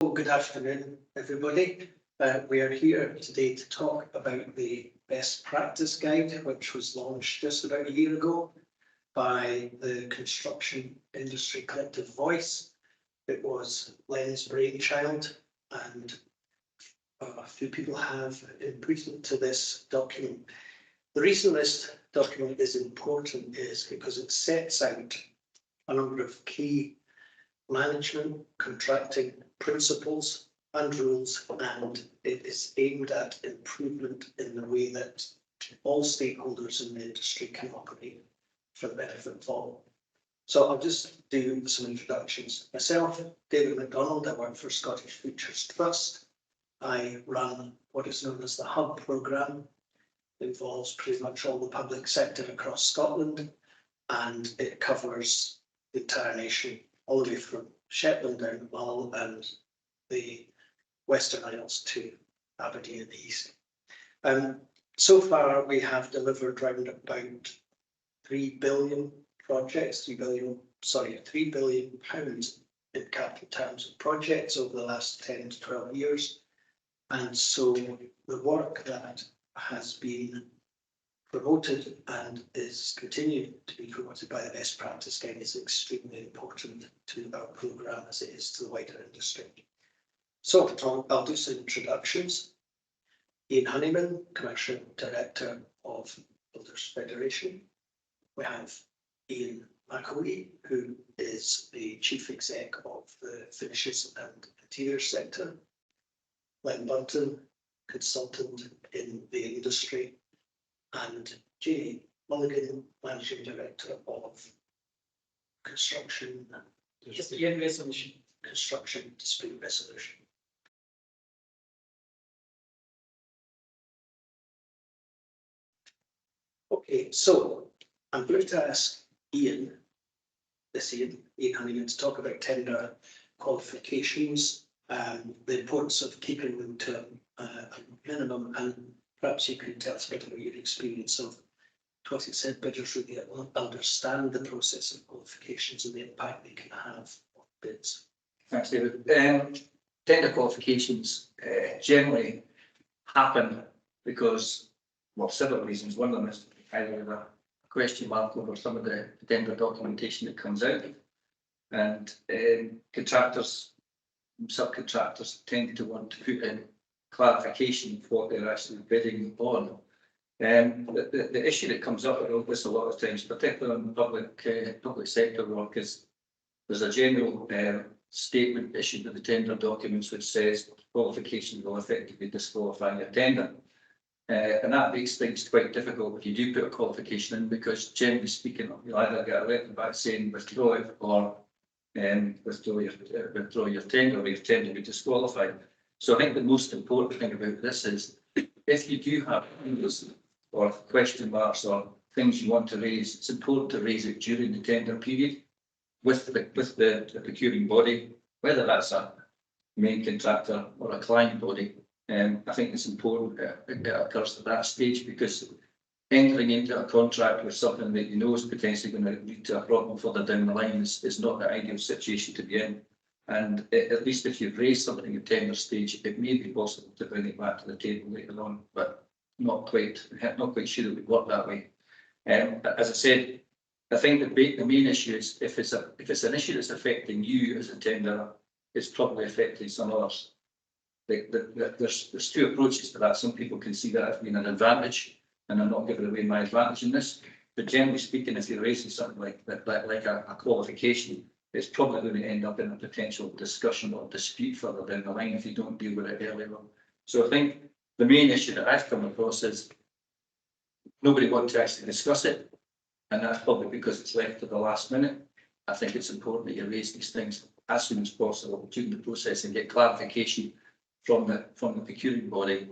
Well, good afternoon, everybody. We are here today to talk about the best practice guide, which was launched just about a year ago by the construction industry collective Voice. It was Len's brainchild, and a few people have input into this document. The reason this document is important is because it sets out a number of key management contracting principles and rules, and it is aimed at improvement in the way that all stakeholders in the industry can operate for the benefit of all. So I'll just do some introductions. Myself, David MacDonald, I work for Scottish Futures Trust. I run what is known as the Hub programme. It involves pretty much all the public sector across Scotland, and it covers the entire nation, all the way from Shetland down to Mull and the Western Isles to Aberdeen in the east. So far, we have delivered around about 3 billion projects, 3 billion pounds in capital terms of projects over the last 10 to 12 years. And so the work that has been promoted and is continuing to be promoted by the best practice guide is extremely important to our programme as it is to the wider industry. So I'll do some introductions. Ian Honeyman, Commercial Director of Builders Federation. We have Ian McIlwee, who is the Chief Exec of the Finishes and Interiors sector. Len Bunton, Consultant in the industry. And Janey Milligan, Managing Director of Construction Dispute Resolution. Okay, so I'm going to ask Ian Honeyman, to talk about tender qualifications, the importance of keeping them to a minimum, and perhaps you can tell us a bit about your experience of what it said bidders really understand the process of qualifications and the impact they can have on bids. Thanks, David. Tender qualifications generally happen because, well, several reasons. One of them is either a question mark over some of the tender documentation that comes out, and contractors, subcontractors tend to want to put in clarification of what they're actually bidding on. The issue that comes up with this a lot of times, particularly on public sector work, is there's a general statement issued with the tender documents which says qualification will effectively disqualify your tender. And that makes things quite difficult if you do put a qualification in, because generally speaking, you'll either get a letter back saying withdraw it, or withdraw your tender, or your tender will be disqualified. So I think the most important thing about this is, if you do have or question marks or things you want to raise, it's important to raise it during the tender period with the procuring body, whether that's a main contractor or a client body. I think it's important that it occurs at that stage, because entering into a contract with something that you know is potentially going to lead to a problem further down the line is not the ideal situation to be in. And at least if you've raised something at tender stage, it may be possible to bring it back to the table later on, but not quite sure it would work that way. As I said, I think the main issue is if it's an issue that's affecting you as a tenderer, it's probably affecting some others. There's two approaches to that. Some people can see that as being an advantage, and I'm not giving away my advantage in this. But generally speaking, if you're raising something like a qualification, it's probably going to end up in a potential discussion or dispute further down the line if you don't deal with it earlier on. So I think the main issue that I've come across is nobody wants to actually discuss it, and that's probably because it's left to the last minute. I think it's important that you raise these things as soon as possible during the process and get clarification from the procuring body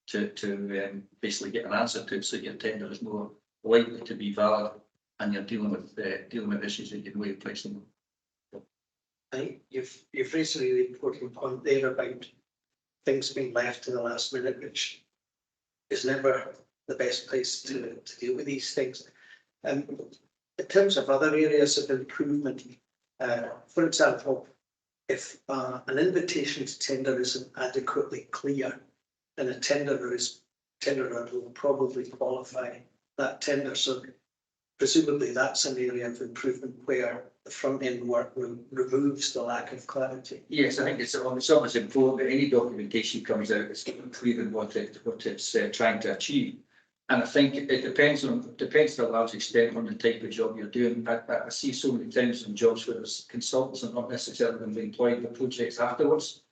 to basically get an answer to it, so your tender is more likely to be valid and you're dealing with issues that you know you're placing them. I think you've raised a really important point there about things being left to the last minute, which is never the best place to deal with these things. In terms of other areas of improvement, for example, if an invitation to tender isn't adequately clear, then a tenderer will probably qualify that tender. So presumably that's an area of improvement where the front end work removes the lack of clarity. Yes, I think it's always important that any documentation comes out is clear in what it's trying to achieve. And I think it depends to a large extent on the type of job you're doing. I see so many times in jobs where there's consultants and not necessarily going to be employed in the projects afterwards.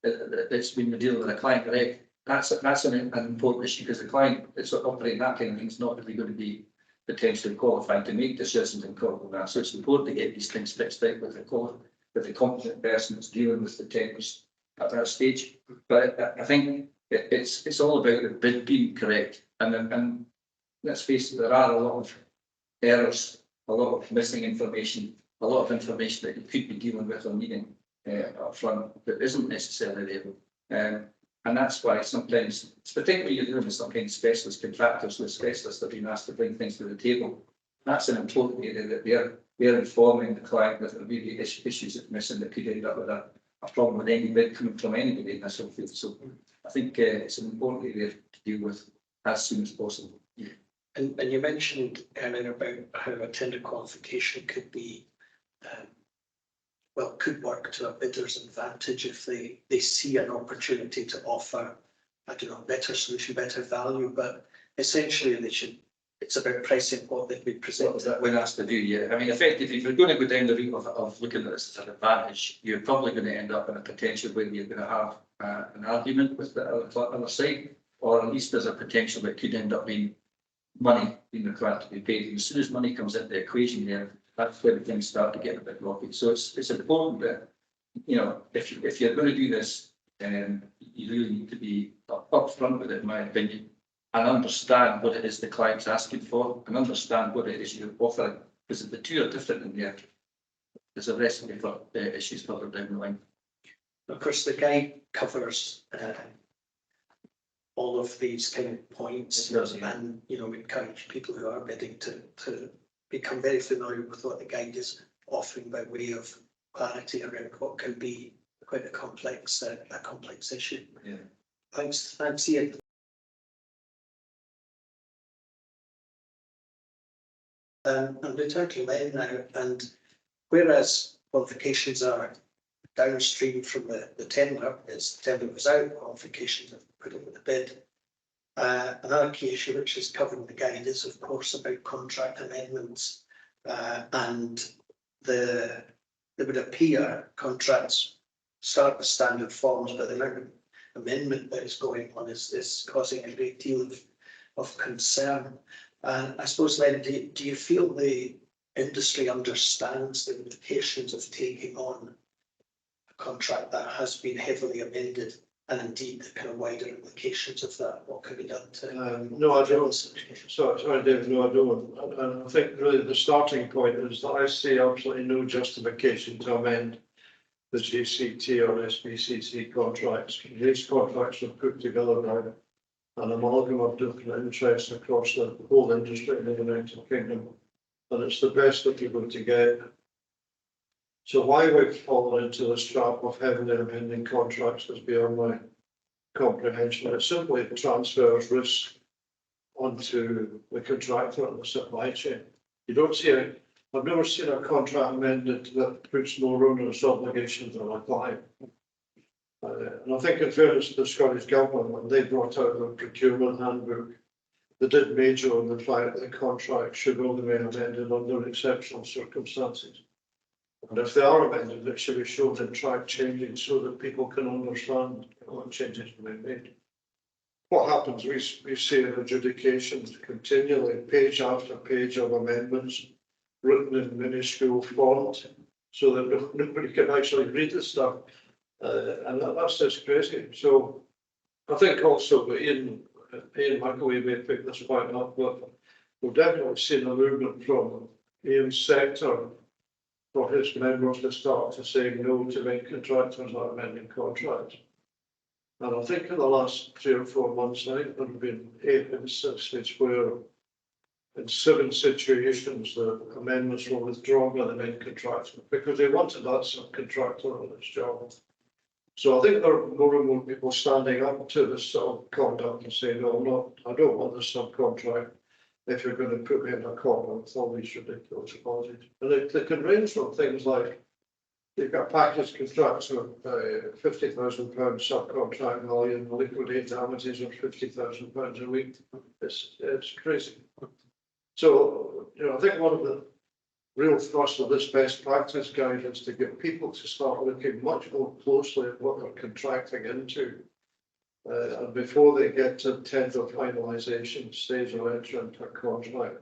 It's when you're dealing with a client direct. That's an important issue because the client that's operating that kind of thing is not really going to be potentially qualified to make decisions in court with that. So it's important to get these things fixed out with the competent person that's dealing with the tenders at that stage. But I think it's all about the bid being correct. And let's face it, there are a lot of errors, a lot of missing information, a lot of information that you could be dealing with or needing up front that isn't necessarily there. And that's why sometimes, particularly you're dealing with some kind of specialist contractors, with specialists that have been asked to bring things to the table. That's an important area that they're informing the client that there may be issues that are missing that could end up with a problem with any bid coming from anybody in this whole field. So I think it's an important area to deal with as soon as possible. Yeah. And you mentioned earlier about how a tender qualification could be, could work to a bidder's advantage if they see an opportunity to offer, I don't know, better solution, better value, but essentially it's about pricing what they've been presented. That when asked to do, yeah. I mean, effectively, if you're going to go down the route of looking at this as an advantage, you're probably going to end up in a potential where you're going to have an argument with the other side, or at least there's a potential that could end up being money being required to be paid. And as soon as money comes into the equation there, that's where things start to get a bit rocky. So it's important that, you know, if you're going to do this, you really need to be upfront with it, in my opinion, and understand what it is the client's asking for, and understand what it is you're offering, because the two are different in there. There's a recipe for issues further down the line. Of course, the guide covers all of these kind of points, and we encourage people who are bidding to become very familiar with what the guide is offering by way of clarity around what can be quite a complex issue. Yeah. Thanks, Ian. I'm returning to Len now, and whereas qualifications are downstream from the tender, as the tender was out, qualifications have put in with the bid. Another key issue which is covered in the guide is, of course, about contract amendments, and it would appear contracts start with standard forms, but the amount of amendment that is going on is causing a great deal of concern. And I suppose, Len, do you feel the industry understands the implications of taking on a contract that has been heavily amended, and indeed the kind of wider implications of that? What can be done to? No, I don't. Sorry, David. No, I don't. And I think really the starting point is that I see absolutely no justification to amend the GCT or SBCC contracts. These contracts are put together now, an amalgam of different interests across the whole industry in the United Kingdom, and it's the best that you're going to get. So why we've fallen into this trap of heavily amending contracts is beyond my comprehension. It simply transfers risk onto the contractor and the supply chain. You don't see I've never seen a contract amended that puts no onerous obligations on a client. And I think in fairness to the Scottish Government, when they brought out the procurement handbook, they did major on the fact that the contract should only be amended under exceptional circumstances. And if they are amended, it should be shown in track changing so that people can understand what changes have been made. What happens, we see in adjudications continually, page after page of amendments written in minuscule font so that nobody can actually read the stuff. And that's just crazy. So I think also that Ian McIlwee may pick this point up, but we've definitely seen a movement from Ian's sector for his members to start to say no to main contractors not amending contracts. And I think in the last 3 or 4 months, I think there have been 8 instances where in 7 situations, the amendments were withdrawn by the main contractor because they wanted that subcontractor on this job. So I think there are more and more people standing up to this sort of conduct and saying, no, I don't want this subcontract if you're going to put me in a corner with all these ridiculous clauses. And it can range from things like you've got package contracts of £50,000 subcontract value and liquidate damages of £50,000 a week. It's crazy. So, I think one of the real thrust of this best practice guide is to get people to start looking much more closely at what they're contracting into. And before they get to tender finalisation stage or enter into a contract,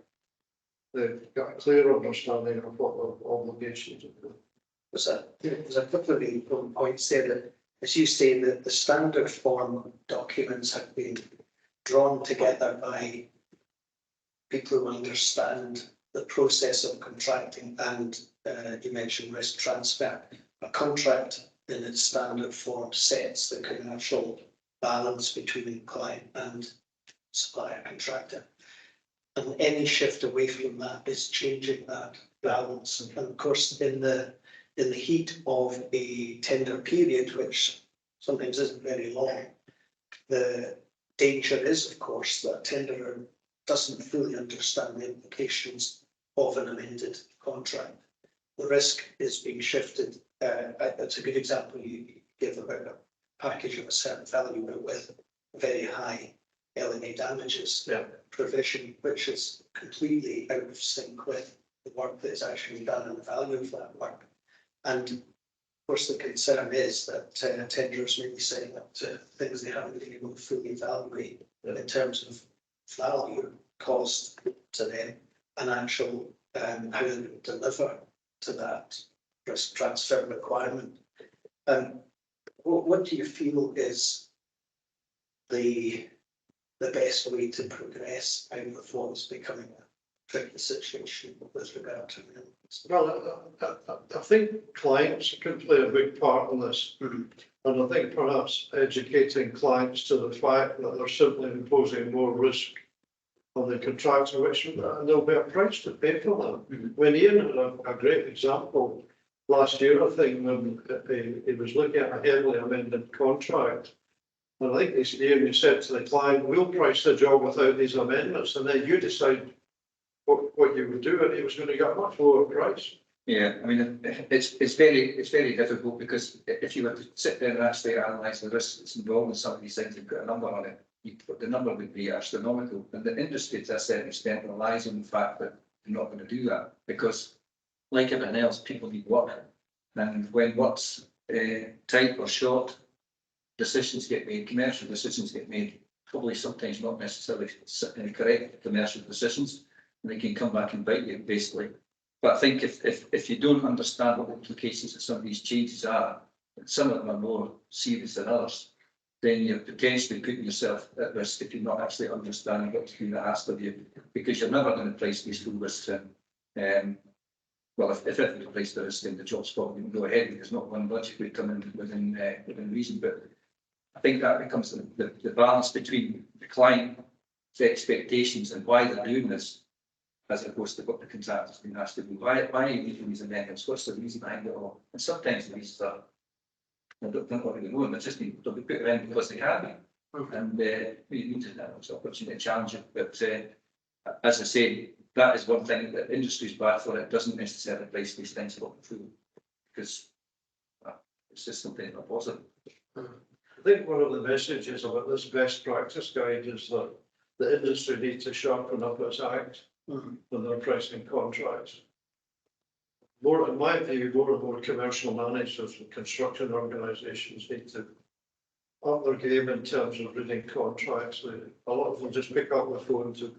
they've got a clear understanding of what their obligations are. There's a couple of important points there that, as you say, that the standard form documents have been drawn together by people who understand the process of contracting, and you mentioned risk transfer. A contract in its standard form sets the commercial balance between client and supplier contractor. And any shift away from that is changing that balance. And of course, in the heat of a tender period, which sometimes isn't very long, the danger is, of course, that tenderer doesn't fully understand the implications of an amended contract. The risk is being shifted. That's a good example you give about a package of a certain value, but with very high LMA damages provision, which is completely out of sync with the work that is actually done and the value of that work. And of course, the concern is that tenderers may be setting up to things they haven't been able to fully evaluate in terms of value, cost to them, and actual how they would deliver to that risk transfer requirement. What do you feel is the best way to progress out of what is becoming a tricky situation with regard to amendments? Well, I think clients can play a big part in this. And I think perhaps educating clients to the fact that they're simply imposing more risk on the contractor, which and there'll be a price to pay for that. When Ian had a great example last year, I think, when he was looking at a heavily amended contract. And I think Ian said to the client, we'll price the job without these amendments, and then you decide what you would do, and he was going to get a much lower price. Yeah, I mean, it's very difficult, because if you were to sit there and actually analyse the risks that's involved in some of these things and put a number on it, the number would be astronomical. And the industry, to a certain extent, relies on the fact that they're not going to do that, because like everything else, people need work. And when work's tight or short, decisions get made, commercial decisions get made, probably sometimes not necessarily correct commercial decisions, and they can come back and bite you, basically. But I think if you don't understand what the implications of some of these changes are, and some of them are more serious than others, then you're potentially putting yourself at risk if you're not actually understanding what's being asked of you, because you're never going to price these full risks in. Well, if everybody priced the risk in, the job's probably going to go ahead, because not one budget would come in within reason. But I think that becomes the balance between the client's expectations and why they're doing this, as opposed to what the contractor's been asked to do. Why are you making these amendments? What's the reason behind it all? And sometimes the reasons are, I don't really know, but just they'll be put around because they can be. And you need to have an opportunity to challenge it. But as I say, that is one thing that industry's bad for. It doesn't necessarily price these things a lot of food, because it's just something not positive. I think one of the messages about this best practice guide is that the industry needs to sharpen up its act when they're pricing contracts. More, in my view, more and more commercial managers and construction organisations need to up their game in terms of reading contracts. A lot of them just pick up the phone to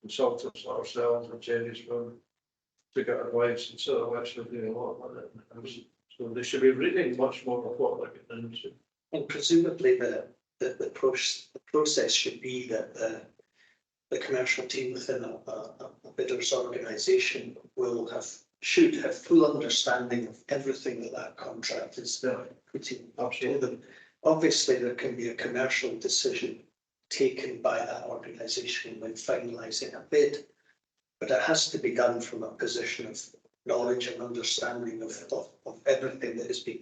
consultants like ourselves and Janey's firm to get advice instead of actually doing a lot of it. So they should be reading much more of what they're getting into. And presumably the process should be that the commercial team within a bidder's organisation should have full understanding of everything that contract is putting up to them. Obviously, there can be a commercial decision taken by that organisation when finalising a bid, but it has to be done from a position of knowledge and understanding of everything that has been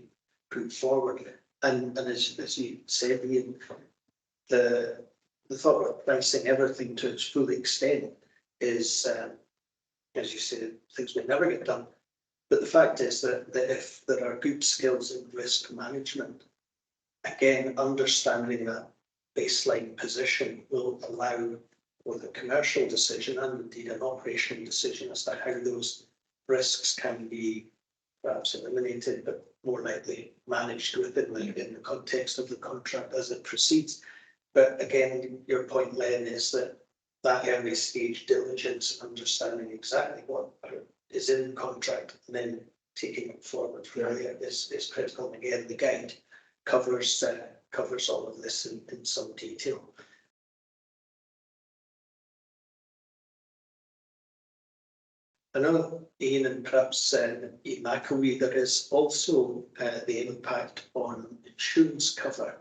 put forward. And as you said, Ian, the thought of pricing everything to its full extent is, as you said, things will never get done. But the fact is that if there are good skills in risk management, again, understanding that baseline position will allow both a commercial decision and indeed an operational decision as to how those risks can be perhaps eliminated, but more likely managed within in the context of the contract as it proceeds. But again, your point, Len, is that early stage diligence, understanding exactly what is in the contract and then taking it forward from there is critical. And again, the guide covers all of this in some detail. I know, Ian, and perhaps Ian McIlwee, there is also the impact on insurance cover,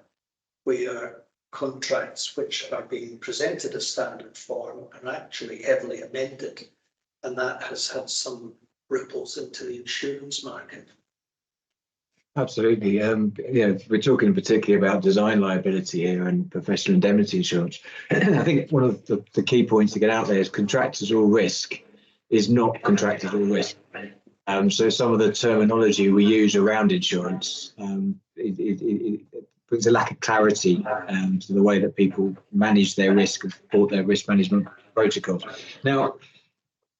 where contracts which are being presented as standard form are actually heavily amended, and that has had some ripples into the insurance market. Absolutely. We're talking particularly about design liability here and professional indemnity insurance. I think one of the key points to get out there is contractors all risk is not contractors all risk. So some of the terminology we use around insurance, it brings a lack of clarity to the way that people manage their risk and support their risk management protocols. Now,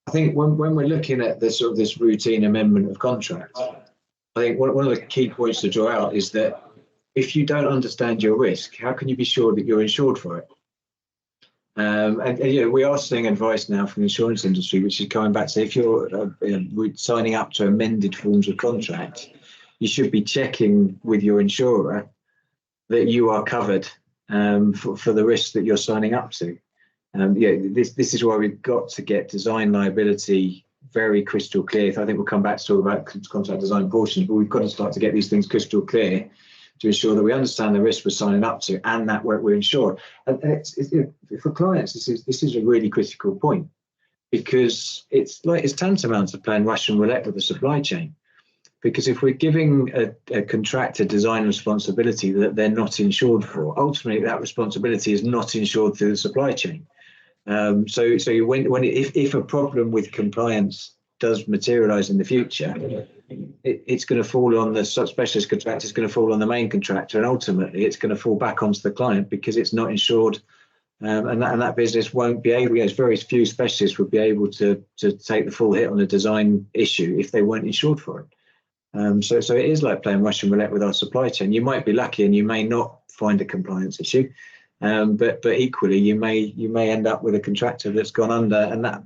I think when we're looking at this sort of this routine amendment of contracts, I think one of the key points to draw out is that if you don't understand your risk, how can you be sure that you're insured for it? We are seeing advice now from the insurance industry, which is coming back to if you're signing up to amended forms of contract, you should be checking with your insurer that you are covered for the risks that you're signing up to. This is why we've got to get design liability very crystal clear. I think we'll come back to talk about contract design portions, but we've got to start to get these things crystal clear to ensure that we understand the risk we're signing up to and that we're insured. And for clients, this is a really critical point, because it's tantamount to playing Russian roulette with the supply chain. Because if we're giving a contractor design responsibility that they're not insured for, ultimately that responsibility is not insured through the supply chain. If a problem with compliance does materialise in the future, it's going to fall on the specialist contractor, it's going to fall on the main contractor, and ultimately it's going to fall back onto the client because it's not insured, and that business won't be able. Very few specialists would be able to take the full hit on a design issue if they weren't insured for it. So it is like playing Russian roulette with our supply chain. You might be lucky and you may not find a compliance issue, but equally you may end up with a contractor that's gone under, and that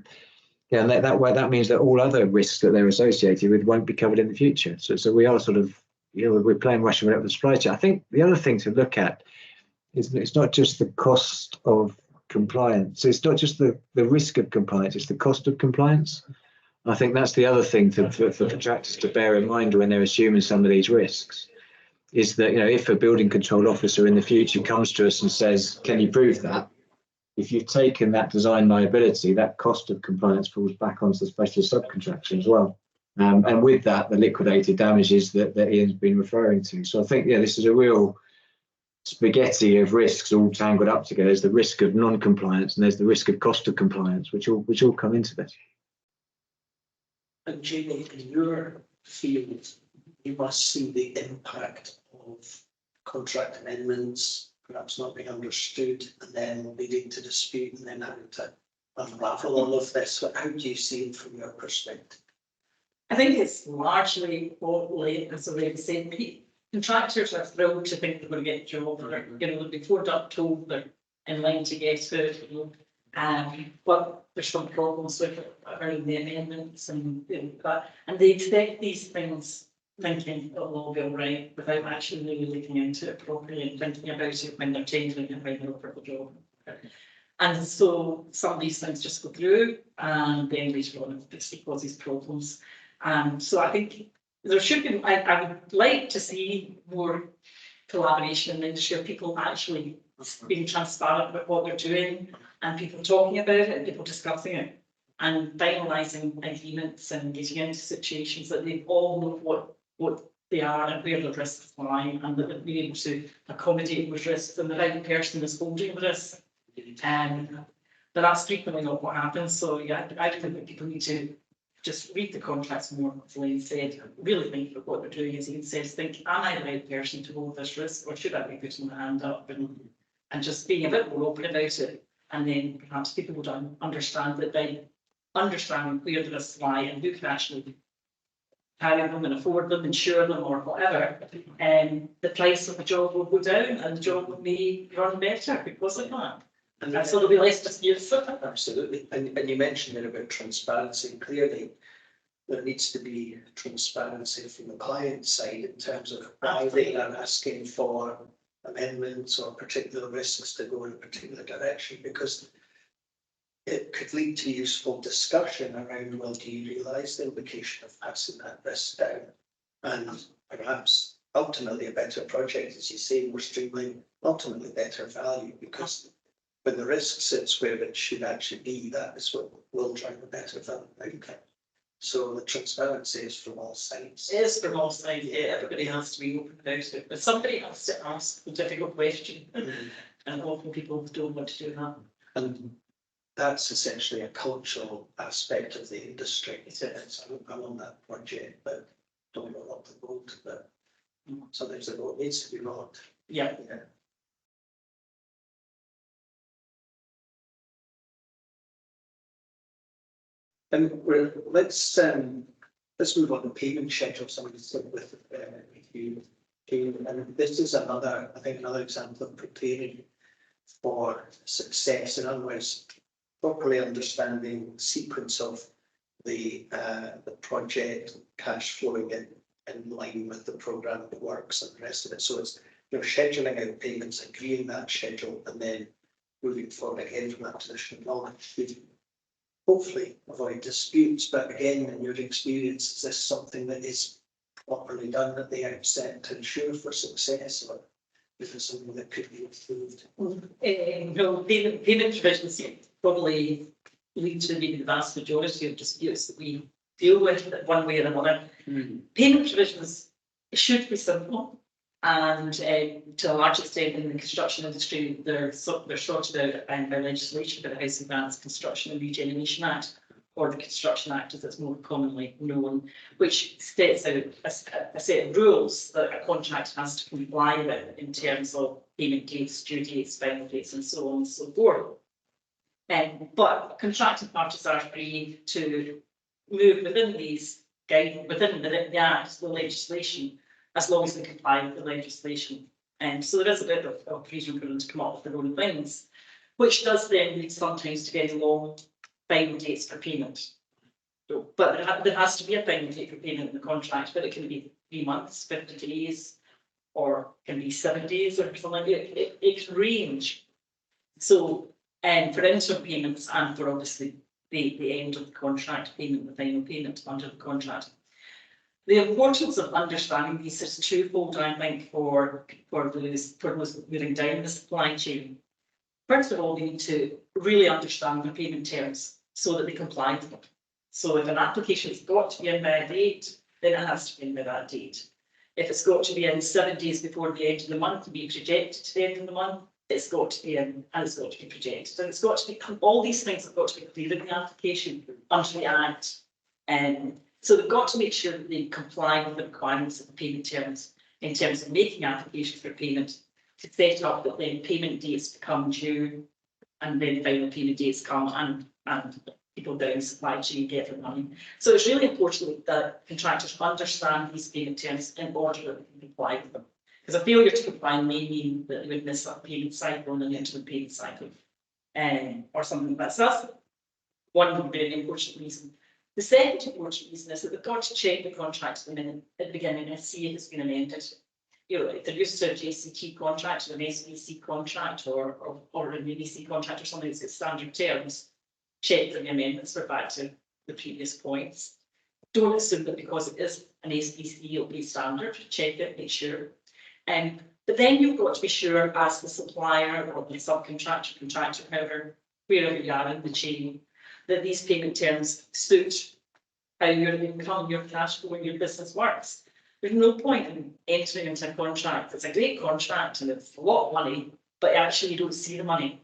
means that all other risks that they're associated with won't be covered in the future. So we are sort of, we're playing Russian roulette with the supply chain. I think the other thing to look at is it's not just the cost of compliance. It's not just the risk of compliance, it's the cost of compliance. I think that's the other thing for contractors to bear in mind when they're assuming some of these risks, is that, if a building control officer in the future comes to us and says, can you prove that? If you've taken that design liability, that cost of compliance falls back onto the specialist subcontractor as well. And with that, the liquidated damages that Ian's been referring to. So I think, this is a real spaghetti of risks all tangled up together. There's the risk of non-compliance and there's the risk of cost of compliance, which all come into this. And Janey, in your field, you must see the impact of contract amendments perhaps not being understood and then leading to dispute and then having to unravel all of this. So how do you see it from your perspective? I think it's largely what Len has already said. Contractors are thrilled to think they're going to get a job. They're before told they're in line to get it. But there's some problems with it around the amendments and that, and they expect these things thinking it'll all be all right without actually really looking into it properly and thinking about it when they're changing and when they're offered the job. And so some of these things just go through, and then later on it causes problems. So I think there should be, I would like to see more collaboration in the industry of people actually being transparent about what they're doing and people talking about it and people discussing it. and finalising agreements and getting into situations that they all know what they are and where the risks lie, and that they're able to accommodate those risks, and the right person is holding the risk. But that's frequently not what happens. So yeah, I think that people need to just read the contracts more, as Len said, really think about what they're doing. As Ian says, think, am I the right person to hold this risk, or should I be putting my hand up, and just being a bit more open about it. And then perhaps people would understand that by understanding where the risks lie and who can actually carry them and afford them, insure them or whatever, and the price of the job will go down and the job may run better because of that. And so there'll be less disputes. Absolutely. And you mentioned there about transparency. Clearly, there needs to be transparency from the client side in terms of why they are asking for amendments or particular risks to go in a particular direction, because it could lead to useful discussion around, well, do you realise the implication of passing that risk down? And perhaps ultimately a better project, as you say, more streamlined, ultimately better value, because when the risk sits where it should actually be, that is what will drive a better value outcome. So the transparency is from all sides. It is from all sides, yeah, everybody has to be open about it, but somebody has to ask the difficult question. And often people don't want to do that. And that's essentially a cultural aspect of the industry. I'm on that project, but don't know what the boat, but sometimes the boat needs to be rocked. Yeah. And let's move on to payment schedule. Somebody said with you, and this is another, I think, another example of preparing for success. In other words, properly understanding the sequence of the project, cash flowing in line with the program of works and the rest of it. So it's, you know, scheduling out payments, agreeing that schedule, and then moving forward again from that position of knowledge. Hopefully avoid disputes, but again, in your experience, is this something that is properly done at the outset to ensure for success, or is it something that could be improved? No, payment provisions probably lead to maybe the vast majority of disputes that we deal with one way or another. Payment provisions should be simple, and to a large extent in the construction industry, they're sorted out by legislation, by the Housing Grants Construction and Regeneration Act, or the Construction Act as it's more commonly known, which sets out a set of rules that a contract has to comply with in terms of payment dates, due dates, final dates, and so on and so forth. But contracting parties are free to move within these within the Act, the legislation, as long as they comply with the legislation. And so there is a bit of freedom for them to come up with their own things, which does then lead sometimes to getting long final dates for payment. But there has to be a final date for payment in the contract, but it can be 3 months, 50 days, or can be 7 days or something like that. It can range. So, for interim payments and for obviously the end of the contract payment, the final payment under the contract. The importance of understanding these is twofold, I think, for those moving down the supply chain. First of all, they need to really understand the payment terms so that they comply with them. So if an application's got to be in by a date, then it has to be in by that date. If it's got to be in 7 days before the end of the month to be projected to the end of the month, it's got to be in and it's got to be projected. And it's got to be, all these things have got to be clear in the application under the Act. So they've got to make sure that they comply with the requirements of the payment terms in terms of making applications for payment, to set up that then payment dates become due and then final payment dates come and people down the supply chain get their money. So it's really important that contractors understand these payment terms in order that they can comply with them. Because a failure to comply may mean that they would miss a payment cycle and an interim payment cycle, or something like that. So that's one very important reason. The second important reason is that they've got to check the contract at the beginning and see if it's been amended. You know, if they're used to a JCT contract or an SBC contract or an ABC contract or something that's got standard terms, check that the amendments are back to the previous points. Don't assume that because it is an SBC it'll be standard. Check it, make sure. But then you've got to be sure as the supplier or the subcontractor, contractor, whoever, wherever you are in the chain, that these payment terms suit how your income, your cash flow, and your business works. There's no point in entering into a contract. It's a great contract and it's a lot of money, but actually you don't see the money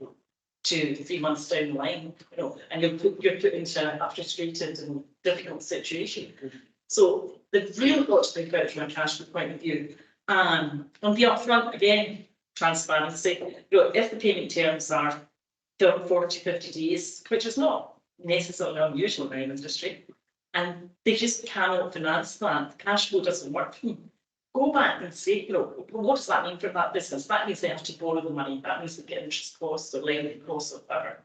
2 to 3 months down the line, you know, and you're put into a frustrated and difficult situation. So they've really got to think about it from a cash flow point of view. And on the upfront, again, transparency. You know, if the payment terms are 40, 50 days, which is not necessarily unusual in our industry, and they just cannot finance that, the cash flow doesn't work for them. Go back and say, you know, well, what does that mean for that business? That means they have to borrow the money. That means they get interest costs or lending costs or whatever.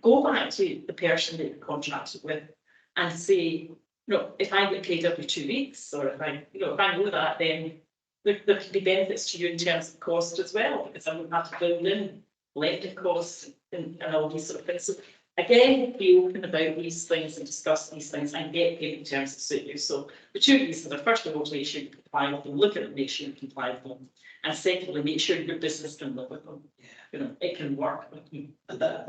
Go back to the person that you contracted with and say, you know, if I get paid every 2 weeks, or if I, you know, if I know that, then there can be benefits to you in terms of cost as well, because I wouldn't have to build in lending costs and all these sort of things. So again, be open about these things and discuss these things and get payment terms that suit you. So the 2 reasons are, first of all, to make sure you comply with them, look at them, make sure you comply with them. And secondly, make sure your business can live with them. Yeah. You know, it can work with you. And that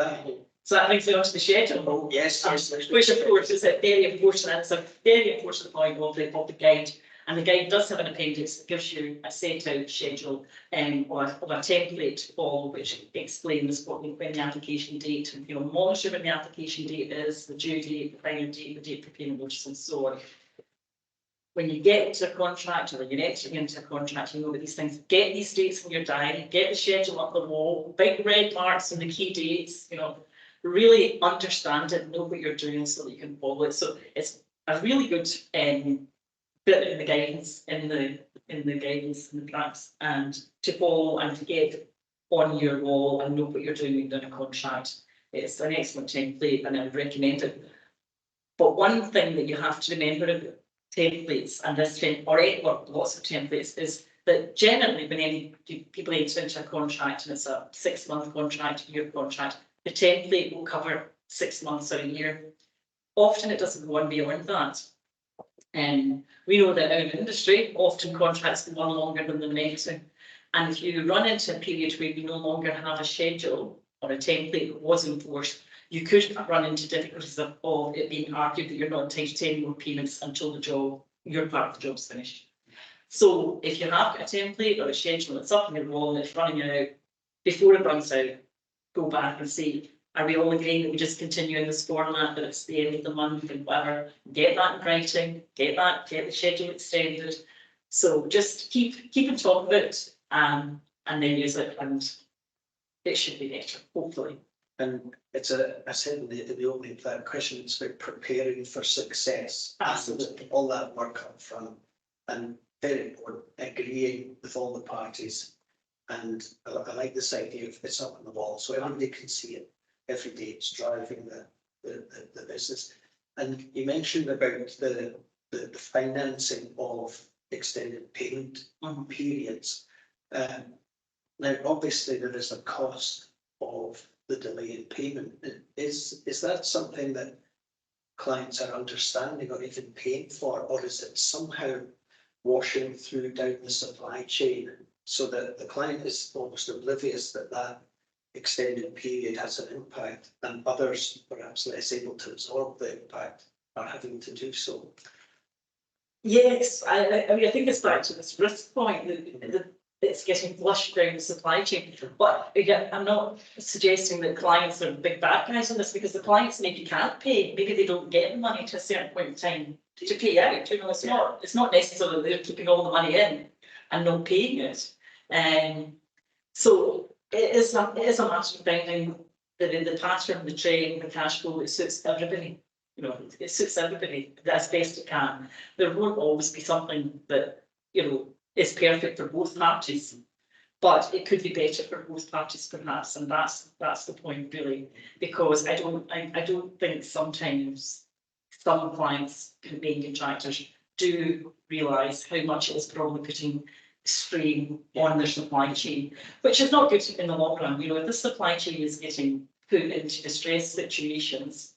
So that brings me on to the schedule. yes, Which of course is a very important, it's a very important point of the guide. And the guide does have an appendix that gives you a set out schedule or a template to follow, which explains when the application date, and, you know, monitor when the application date is, the due date, the final date, the date for payment notice, and so on. When you get into a contract or you're entering into a contract, you know about these things, get these dates in your diary, get the schedule up the wall, big red marks and the key dates, you know, really understand it, know what you're doing so that you can follow it. So it's a really good bit in the guidance, in the guidance and the tracks, and to follow and to get on your wall and know what you're doing in a contract. It's an excellent template and I would recommend it. But one thing that you have to remember about templates and this or lots of templates is that generally when any people enter into a contract and it's a 6-month contract, year contract, the template will cover 6 months or a year. Often it doesn't go on beyond that. And we know that in our industry, often contracts go on longer than the next. And if you run into a period where you no longer have a schedule or a template that was enforced, you could run into difficulties of it being argued that you're not entitled to any more payments until your part of the job's finished. So if you have got a template or a schedule that's up on your wall and it's running out, before it runs out, go back and see, are we all agreeing that we just continue in this format, that it's the end of the month and whatever? Get that in writing, get the schedule extended. So just keep on top of it and then use it, and it should be better, hopefully. And it's I said in the opening of that question, it's about preparing for success. Absolutely. And all that work up front, and very important, agreeing with all the parties. And I like this idea of it's up on the wall, so everybody can see it every day. It's driving the business. And you mentioned about the financing of extended payment periods. Now, obviously, there is a cost of the delay in payment. Is that something that clients are understanding or even paying for, or is it somehow washing through down the supply chain so that the client is almost oblivious that extended period has an impact, and others, perhaps less able to absorb the impact, are having to do so? Yes, I mean, I think it's back to this risk point that it's getting flushed down the supply chain. But again, I'm not suggesting that clients are big bad guys on this, because the clients maybe can't pay, maybe they don't get the money to a certain point in time to pay out. You know, it's not necessarily they're keeping all the money in and not paying it. So it is a matter of finding that in the pattern, the trend, the cash flow, it suits everybody. You know, it suits everybody as best it can. There won't always be something that, you know, is perfect for both parties, but it could be better for both parties perhaps, and that's the point really, because I don't think sometimes some clients, main contractors, do realise how much it is probably putting strain on their supply chain, which is not good in the long run. You know, if the supply chain is getting put into distress situations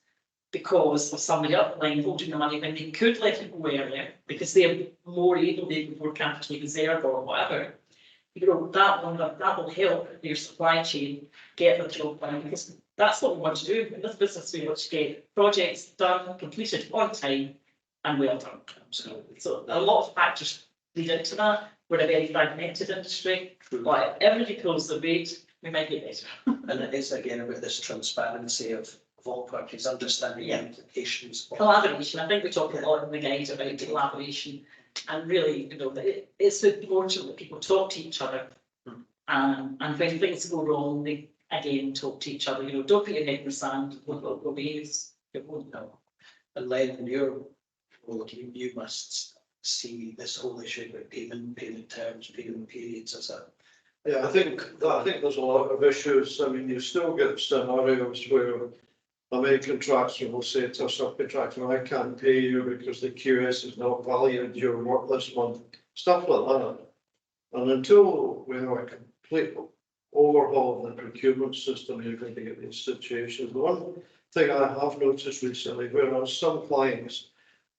because of somebody up the line holding the money when they could let it go earlier, because they're more able to before capital reserve or whatever, you know, that will help their supply chain get the job done, because That's what we want to do in this business. We want to get projects done, completed on time and well done. So a lot of factors lead into that. We're a very fragmented industry. Like everybody pulls the weight, we might get better. And it is again about this transparency of all parties understanding the implications. Collaboration. I think we talk a lot in the guide about collaboration, and really, you know, it's important that people talk to each other. And when things go wrong, they again talk to each other. You know, don't put your head in the sand. We'll be, it won't know. And Len, in your role, you must see this whole issue about payment terms, payment periods as a. Yeah, I think there's a lot of issues. I mean, you still get scenarios where a main contractor will say to a subcontractor, I can't pay you because the QS has not valued your work this month, stuff like that. And until we have a complete overhaul of the procurement system, you're going to get these situations. The one thing I have noticed recently, whereas some clients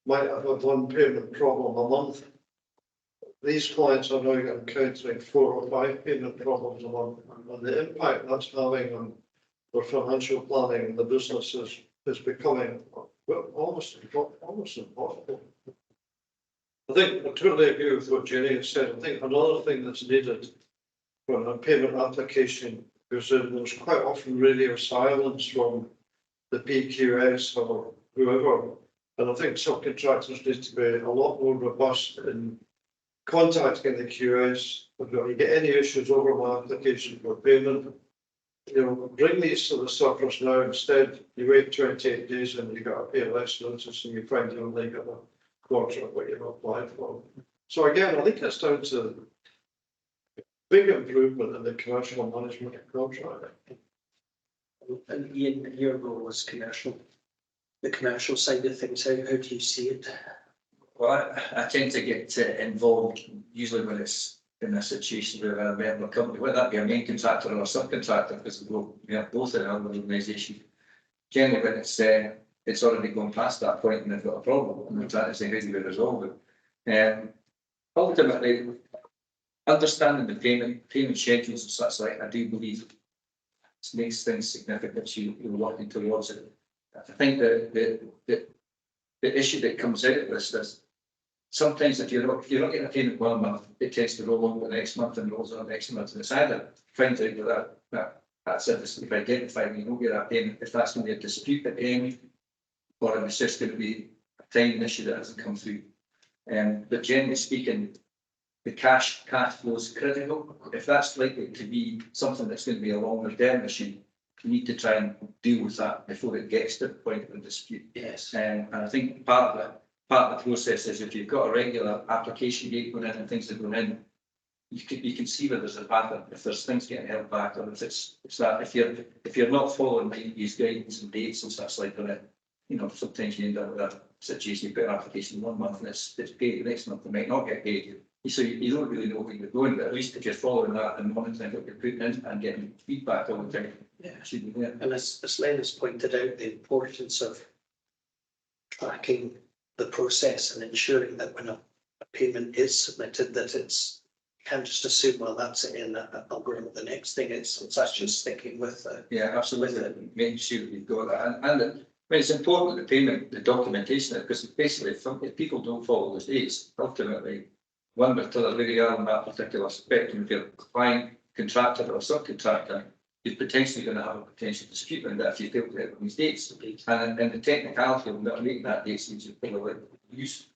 might have a one payment problem a month, these clients are now encountering 4 or 5 payment problems a month, and the impact that's having on their financial planning and the business is becoming almost impossible. I think I totally agree with what Janey has said. I think another thing that's needed when a payment application goes in, there's quite often radio silence from the PQS or whoever, and I think subcontractors need to be a lot more robust in contacting the QS. If you get any issues over my application for payment, you know, bring these to the surface now. Instead, you wait 28 days and you got to pay less notice, and you find you only got a quarter of what you've applied for. So again, I think it's down to big improvement in the commercial management of contract. And Ian, your role as commercial, the commercial side of things, how do you see it? Well, I tend to get involved usually when it's in a situation where a member company, whether that be a main contractor or a subcontractor, because we have both in our organisation. Generally, when it's already gone past that point and they've got a problem, and they're trying to say how do we resolve it. Ultimately, understanding the payment schedules and such like, I do believe it makes things significant. You're working towards it. I think the issue that comes out of this is sometimes if you're not getting a payment 1 month, it tends to roll on the next month and rolls on the next month, and it's either find out that's it. If I get the fine, you don't get that payment. If that's going to be a dispute at the end, or if it's just going to be a timing issue that hasn't come through. But generally speaking, the cash flow is critical. If that's likely to be something that's going to be a longer term issue, you need to try and deal with that before it gets to the point of a dispute. Yes. And I think part of the process is if you've got a regular application date going in and things that go in, you can see where there's a pattern. If there's things getting held back, or if it's that if you're not following these guidance and dates and such like that, you know, sometimes you end up with a situation. You put an application 1 month and it's paid the next month, it might not get paid. So you don't really know where you're going, but at least if you're following that and monitoring what you're putting in and getting feedback all the time, Yeah. should be there. And as Len has pointed out, the importance of tracking the process and ensuring that when a payment is submitted, that it's, you can't just assume, well, that's it in, I'll go on with the next thing. It's actually sticking with the. Yeah, absolutely. Making sure that you've got that. And it's important that the payment, the documentation, because basically if people don't follow the dates, ultimately, one bit to the way they are on that particular spectrum, if you're a client, contractor or subcontractor, you're potentially going to have a potential dispute on that if you fail to hit these dates. And the technicality of not making that date seems to be like use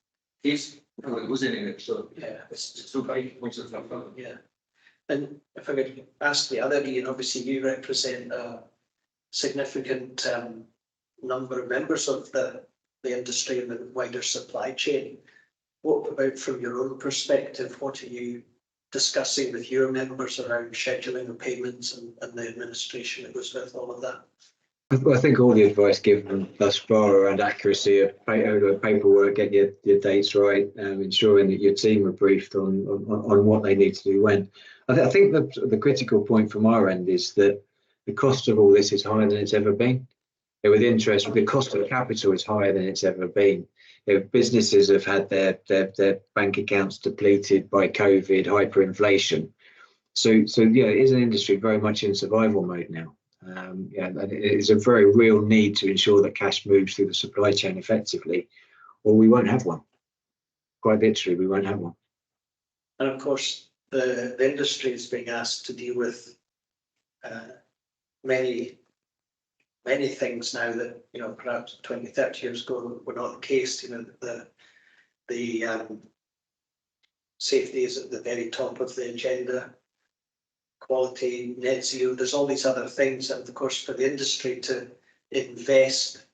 case before it goes anywhere. So Yeah. it's so great. Yeah. And if I could ask the other, Ian, obviously you represent a significant number of members of the industry and the wider supply chain. What about from your own perspective, what are you discussing with your members around scheduling of payments and the administration that goes with all of that? I think all the advice given thus far around accuracy of paperwork, getting your dates right, ensuring that your team are briefed on what they need to do when. I think the critical point from our end is that the cost of all this is higher than it's ever been. With interest, the cost of capital is higher than it's ever been. Businesses have had their bank accounts depleted by COVID, hyperinflation. So yeah, it is an industry very much in survival mode now. Yeah, and it is a very real need to ensure that cash moves through the supply chain effectively, or we won't have one. Quite literally, we won't have one. And of course, the industry is being asked to deal with many things now that, you know, perhaps 20, 30 years ago were not the case. You know, the safety is at the very top of the agenda. Quality, net zero, there's all these other things, and of course for the industry to invest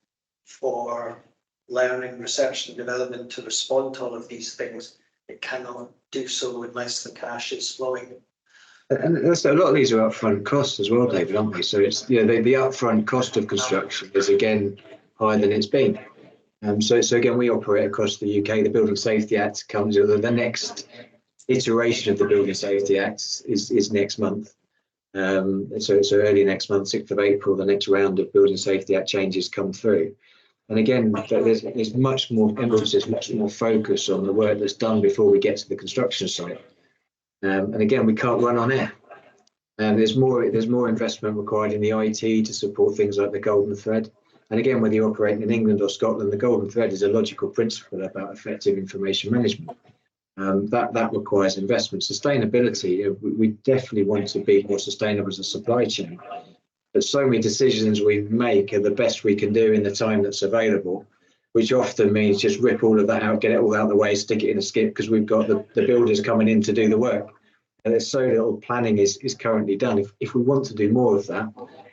for learning, research and development to respond to all of these things, it cannot do so unless the cash is flowing. And that's, a lot of these are upfront costs as well, David, aren't they? So it's, you know, the upfront cost of construction is again higher than it's been. So again, we operate across the UK. The Building Safety Act comes, the next iteration of the Building Safety Act is next month. So early next month, 6th of April, the next round of Building Safety Act changes come through. And again, there's much more emphasis, much more focus on the work that's done before we get to the construction site. And again, we can't run on air. There's more investment required in the IT to support things like the golden thread. And again, whether you're operating in England or Scotland, the golden thread is a logical principle about effective information management. That requires investment. Sustainability, we definitely want to be more sustainable as a supply chain. But so many decisions we make are the best we can do in the time that's available, which often means just rip all of that out, get it all out of the way, stick it in a skip because we've got the builders coming in to do the work. And there's so little planning is currently done. If we want to do more of that,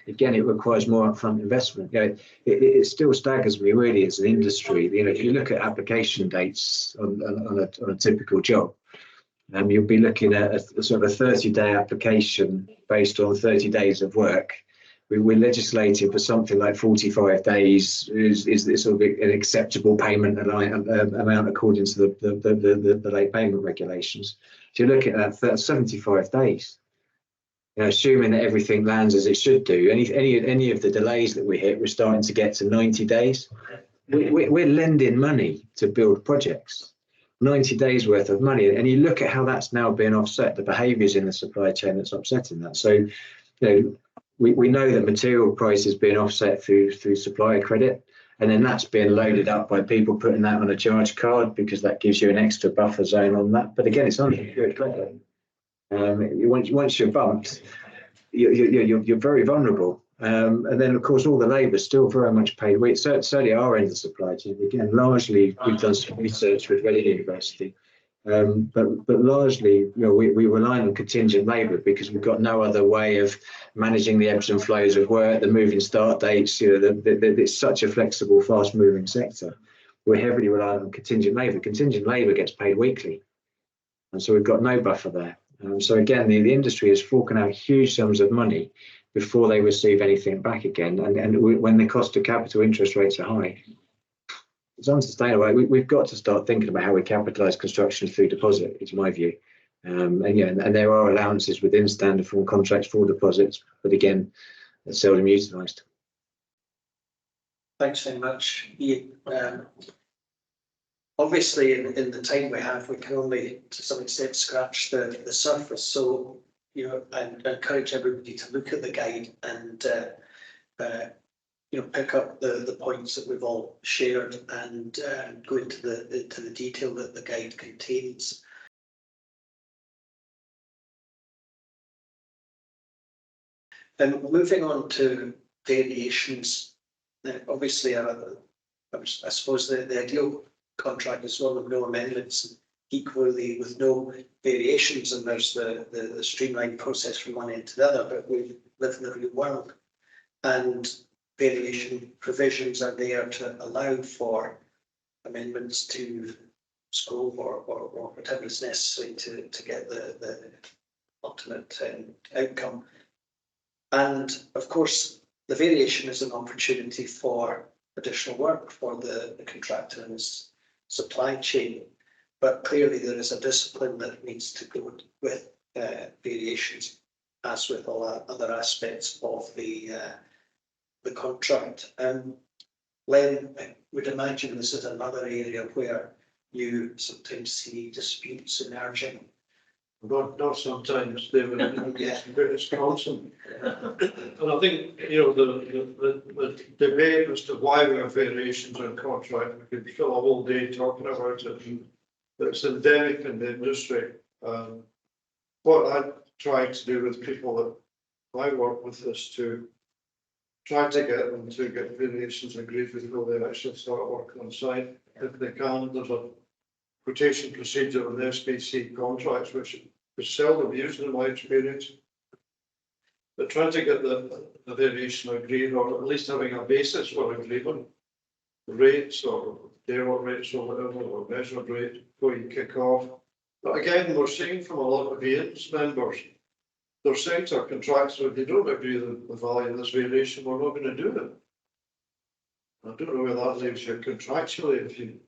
again, it requires more upfront investment. You know, it still staggers me really as an industry. You know, if you look at application dates on a typical job, you'll be looking at a sort of a 30-day application based on 30 days of work. We're legislating for something like 45 days is sort of an acceptable payment amount according to the late payment regulations. So you look at that, 75 days. You know, assuming that everything lands as it should do, any of the delays that we hit, we're starting to get to 90 days. We're lending money to build projects, 90 days worth of money, and you look at how that's now being offset, the behaviours in the supply chain that's upsetting that. So, you know, we know that material price is being offset through supplier credit, and then that's being loaded up by people putting that on a charge card because that gives you an extra buffer zone on that. But again, it's unsecured credit. Once you're bumped, you're very vulnerable. And then, of course, all the labour is still very much paid. Certainly our end of the supply chain, again, largely we've done some research with Reading University, but largely, you know, we rely on contingent labour because we've got no other way of managing the ebbs and flows of work, the moving start dates. You know, it's such a flexible, fast-moving sector. We're heavily reliant on contingent labour. Contingent labour gets paid weekly, and so we've got no buffer there. So again, the industry is forking out huge sums of money before they receive anything back again. And when the cost of capital interest rates are high, it's unsustainable. We've got to start thinking about how we capitalise construction through deposit, is my view. And there are allowances within standard form contracts for deposits, but again, they're seldom utilised. Thanks very much, Ian. Obviously, in the time we have, we can only, to some extent, scratch the surface. So, you know, I encourage everybody to look at the guide and, you know, pick up the points that we've all shared and go into the detail that the guide contains. And moving on to variations, obviously, I suppose the ideal contract is one with no amendments, equally with no variations, and there's the streamlined process from one end to the other. But we live in the real world, and variation provisions are there to allow for amendments to scope or whatever is necessary to get the ultimate outcome. And of course, the variation is an opportunity for additional work for the contractor and his supply chain, but clearly there is a discipline that needs to go with variations, as with all other aspects of the contract. Len, I would imagine this is another area where you sometimes see disputes emerging Not sometimes, David, it's constant. And I think, you know, the debate as to why we have variations in contract, we could fill a whole day talking about it. It's endemic in the industry. What I try to do with people that I work with is to try to get them to get variations agreed before they actually start working on site. If they can, there's a quotation procedure on the SPC contracts, which is seldom used in my experience. But trying to get the variation agreed, or at least having a basis for agreement, rates or day work rates or whatever, or measured rate before you kick off. But again, we're seeing from a lot of avoidance members, they're saying to our contractors, if they don't agree with the value of this variation, we're not going to do it. I don't know where that leaves you contractually if you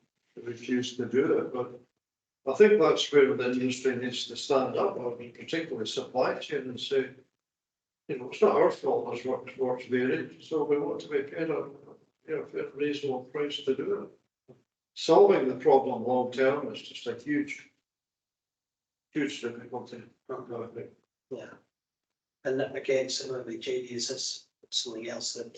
refuse to do it, but I think that's where the industry needs to stand up, or particularly supply chain, and say, you know, it's not our fault as work's varied, so we want to be paid a fair, reasonable price to do it. Solving the problem long term is just a huge difficulty. Yeah. And then again, similarly, Janey, is this something else that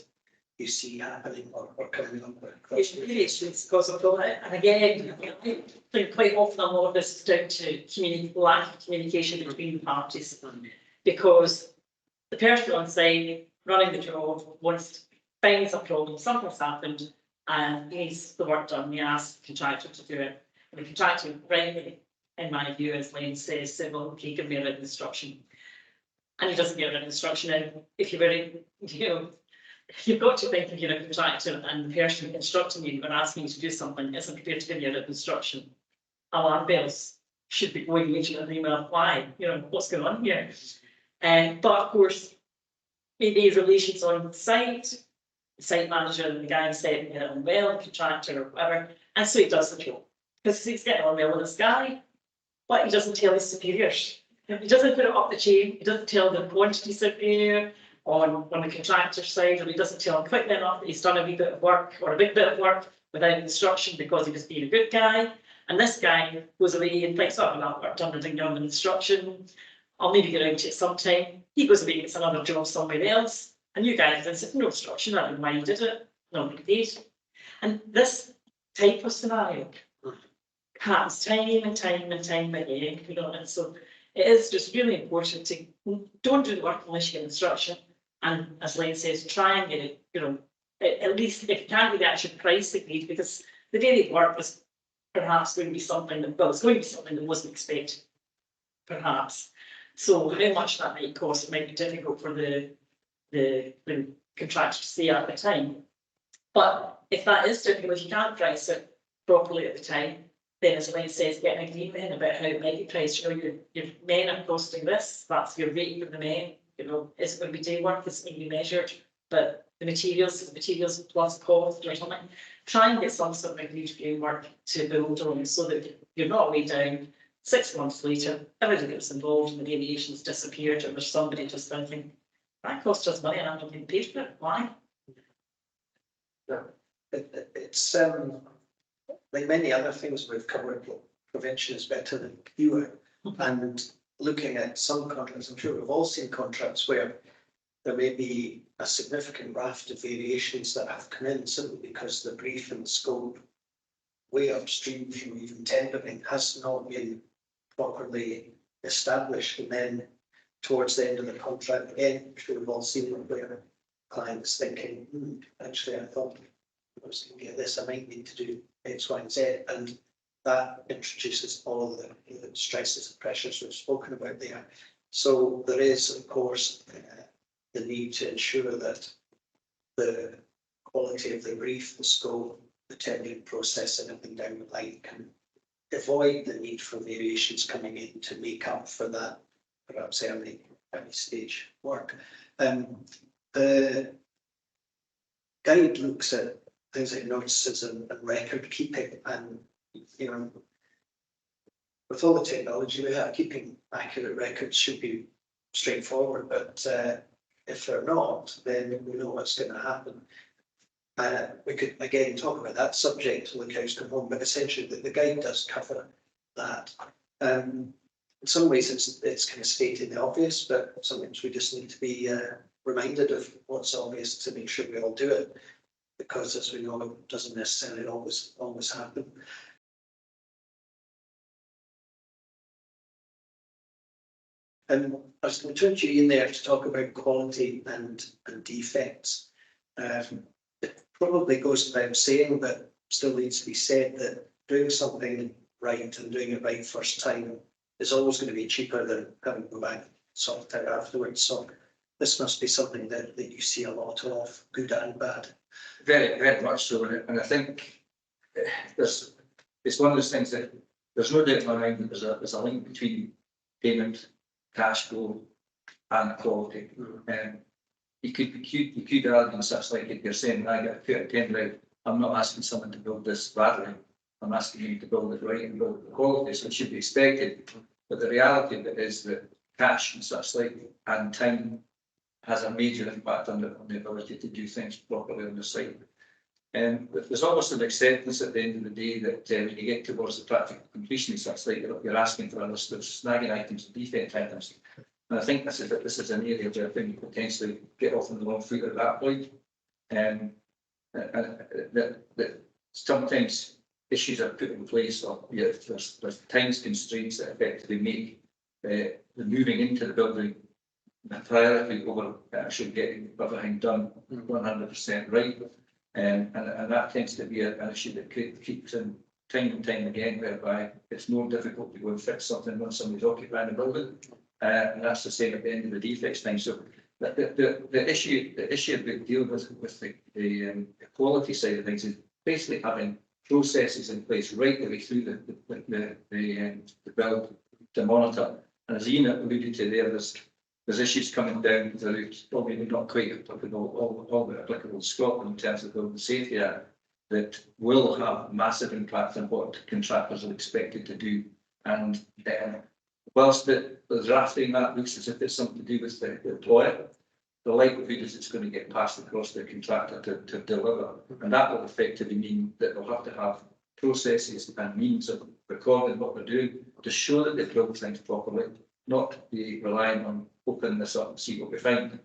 you see happening or coming up with? It's really because of that. And again, I think quite often a lot of this is down to lack of communication between the parties. Because the person on site running the job finds a problem, something's happened, and he needs the work done. He asks the contractor to do it. And the contractor, rightly, in my view, as Len says, well, okay, give me a written instruction. And he doesn't get a written instruction. And if you're very, you've got to think if you're a contractor and the person instructing you or asking you to do something isn't prepared to give you a written instruction, alarm bells should be going immediately. Well, why? What's going on here? But of course, maybe relations on site, the site manager and the guy said get on well, the contractor or whatever, and so he does the job. Because he's getting on well with this guy, but he doesn't tell his superiors. He doesn't put it up the chain, he doesn't tell the quantity superior on the contractor side, or he doesn't tell him quickly enough that he's done a wee bit of work or a big bit of work without instruction because he was being a good guy. And this guy goes away and thinks, oh, that work done, I didn't give him an instruction. I'll maybe get around to it sometime. He goes away and gets another job somewhere else. And you guys then said, no instruction, I don't know why you did it. Nobody paid. And this type of scenario happens time and time and time again, and so it is just really important to don't do the work unless you get instruction. And as Len says, try and get it, at least if you can't get the actual price agreed, because the daily work was perhaps going to be something that, well, it's going to be something that wasn't expected, perhaps. So how much that might cost, it might be difficult for the contractor to say at the time. But if that is difficult, if you can't price it properly at the time, then as Len says, get an agreement about how it might be priced. Your men are costing this, that's your rate for the men. Is it going to be day work, is it going to be measured? But the materials plus cost or something. Try and get some sort of agreed framework to build on so that you're not way down 6 months later, everybody gets involved and the variations disappeared, and there's somebody just thinking, that cost us money and I'm not getting paid for it. Why? Yeah. It's like many other things we've covered, prevention is better than cure. And looking at some contracts, I'm sure we've all seen contracts where there may be a significant raft of variations that have come in simply because the brief and the scope way upstream from even tendering has not been properly established. And then towards the end of the contract, again, I'm sure we've all seen it where clients thinking, actually, I thought I was going to get this, I might need to do X, Y, and Z. And that introduces all of the stresses and pressures we've spoken about there. So there is, of course, the need to ensure that the quality of the brief, the scope, the tendering process and everything down the line can avoid the need for variations coming in to make up for that perhaps early stage work. The guide looks at things like notices and record keeping, and with all the technology we have, keeping accurate records should be straightforward, but if they're not, then we know what's going to happen. We could again talk about that subject till the cows come home, but essentially the guide does cover that. in some ways it's kind of stating the obvious, but sometimes we just need to be reminded of what's obvious to make sure we all do it. Because as we know, it doesn't necessarily always happen. And I was going to turn to you in there to talk about quality and defects. It probably goes without saying, but still needs to be said, that doing something right and doing it right first time is always going to be cheaper than having to go back and sort it out afterwards. So this must be something that you see a lot of, good and bad. Very, very much so. And I think it's one of those things that there's no doubt in my mind that there's a link between payment, cash flow, and quality. You could argue such like if you're saying, I get a 10 out, I'm not asking someone to build this badly. I'm asking you to build it right and build it with quality, so it should be expected. But the reality of it is that cash and such like and time has a major impact on the ability to do things properly on the site. And there's almost an acceptance at the end of the day that when you get towards the practical completion of such like you're asking for a list of snagging items and defect items. And I think this is an area where I think you potentially get off on the wrong foot at that point. And that sometimes issues are put in place, or there's time constraints that effectively make the moving into the building the priority over actually getting everything done 100% right. And that tends to be an issue that keeps in time and time again, whereby it's more difficult to go and fix something when somebody's occupying a building. And that's the same at the end of the defects time. So the issue we deal with the quality side of things is basically having processes in place right the way through the build to monitor. And as Ian alluded to there, there's issues coming down the route, probably not quite applicable, all the applicable in Scotland in terms of building safety act, that will have massive impact on what contractors are expected to do. And whilst the drafting that looks as if it's something to do with the employer, the likelihood is it's going to get passed across the contractor to deliver. And that will effectively mean that they'll have to have processes and means of recording what they're doing to show that they've built things properly, not be relying on opening this up and see what we find.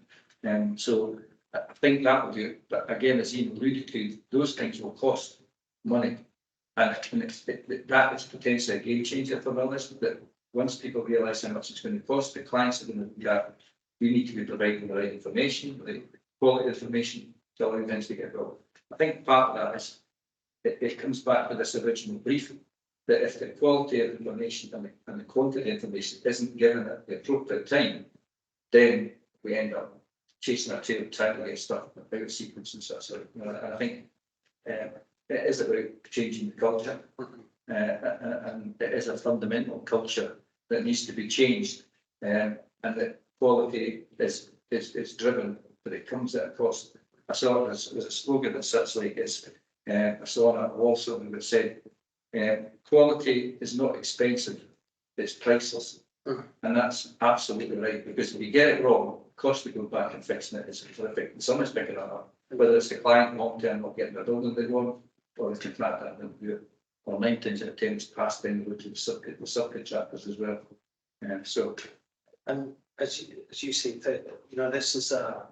And so I think that will do it. But again, as Ian alluded to, those things will cost money. And that is potentially a game changer for wellness, that once people realise how much it's going to cost, the clients are going to be that we need to be providing the right information, the quality information to allow things to get built. I think part of that is it comes back to this original brief, that if the quality of information and the quantity of information isn't given at the appropriate time, then we end up chasing our tail trying to get stuff out of sequence and such. So, I think it is about changing the culture, and it is a fundamental culture that needs to be changed, and that quality is driven, but it comes at a cost. I saw there's a slogan that such like is, I saw on a wall something that said, quality is not expensive, it's priceless. And that's absolutely right, because if you get it wrong, the cost to go back and fixing it is terrific. And someone's picking that up, whether it's the client long term not getting the building they want, or the contractor that do it, or 9 times out of 10 it's passed then to the subcontractors as well. So, and as you say, that this is a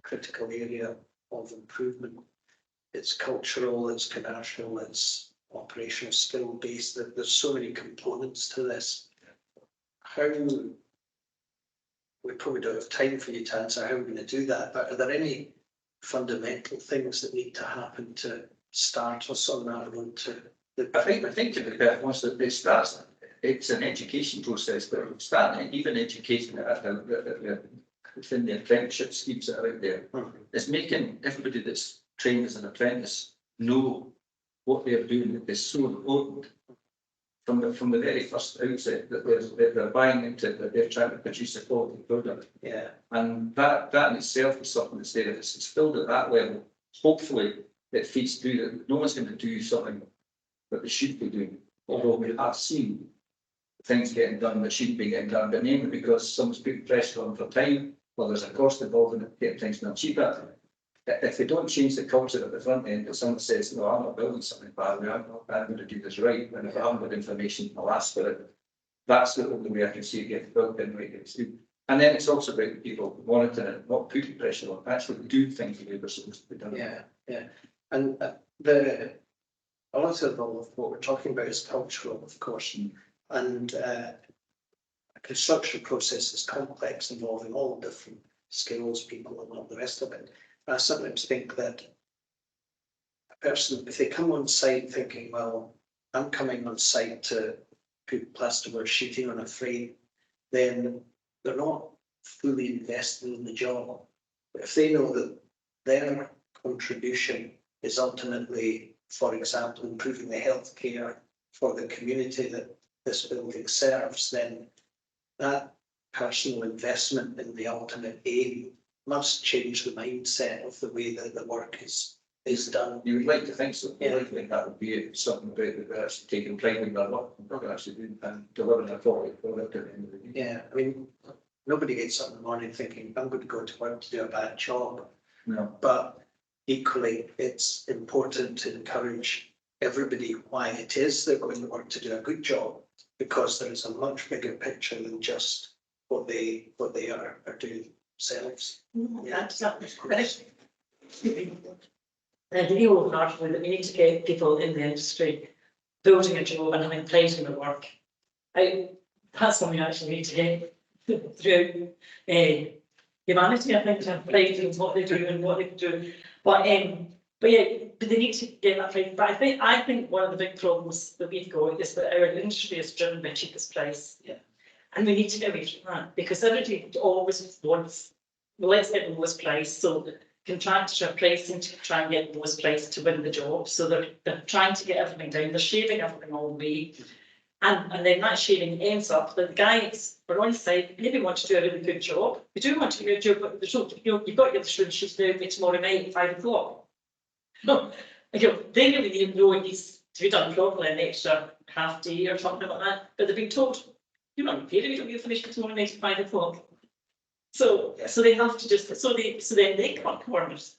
critical area of improvement. It's cultural, it's commercial, it's operational skill based. There's so many components to this. How, we probably don't have time for you to answer how we're going to do that, but are there any fundamental things that need to happen to start us on that road to the... I think to be fair, once it starts, it's an education process, but starting even education within the apprenticeship schemes that are out there, is making everybody that's trained as an apprentice know what they're doing is so important from the very first outset, that they're buying into it, that they're trying to produce a quality product. Yeah. And that in itself is something that's there. If it's filled at that level, hopefully it feeds through that no one's going to do something that they should be doing. Although we have seen things getting done that shouldn't be getting done, but mainly because someone's putting pressure on for time, or there's a cost involved in it, getting things done cheaper. If they don't change the culture at the front end, if someone says, no, I'm not building something badly, I'm going to do this right, and if I haven't got information, I'll ask for it, That's the only way I can see it get built in right. And then it's also about people monitoring, not putting pressure on, actually do things the way they're supposed to be done. Yeah. And a lot of what we're talking about is cultural, of course, and a construction process is complex, involving all different skills, people, and all the rest of it. I sometimes think that a person, if they come on site thinking, well, I'm coming on site to put plasterboard sheeting on a frame, then they're not fully invested in the job. But if they know that their contribution is ultimately, for example, improving the healthcare for the community that this building serves, then that personal investment in the ultimate aim must change the mindset of the way that the work is done. You would like to think so. Yeah. I think that would be something about that actually taking pride in their work, and actually doing and delivering a quality product at the end of the day. Yeah, I mean, nobody gets up in the morning thinking, I'm going to go to work to do a bad job. No. But equally, it's important to encourage everybody why it is they're going to work to do a good job, because there is a much bigger picture than just what they are doing themselves. That's and you will largely that we need to get people in the industry building a job and having pride in their work. That's something I actually need to get through humanity, I think, to have pride in what they do and what they can do. But they need to get that pride. But I think one of the big problems that we've got is that our industry is driven by cheapest price. Yeah. And we need to get away from that, because everybody always wants, well, let's get the lowest price. So contractors are pricing to try and get the lowest price to win the job. So they're trying to get everything down. They're shaving everything all the way. And then that shaving ends up that the guys are on site, maybe want to do a really good job. You do want to do a good job, but you've got to get the student sheets now by tomorrow night at 5 o'clock. No, they really need to know it needs to be done properly, an extra half day or something like that. But they've been told, you're not paid, you don't get finished tomorrow night at 5 o'clock. So they have to just, so then they cut corners.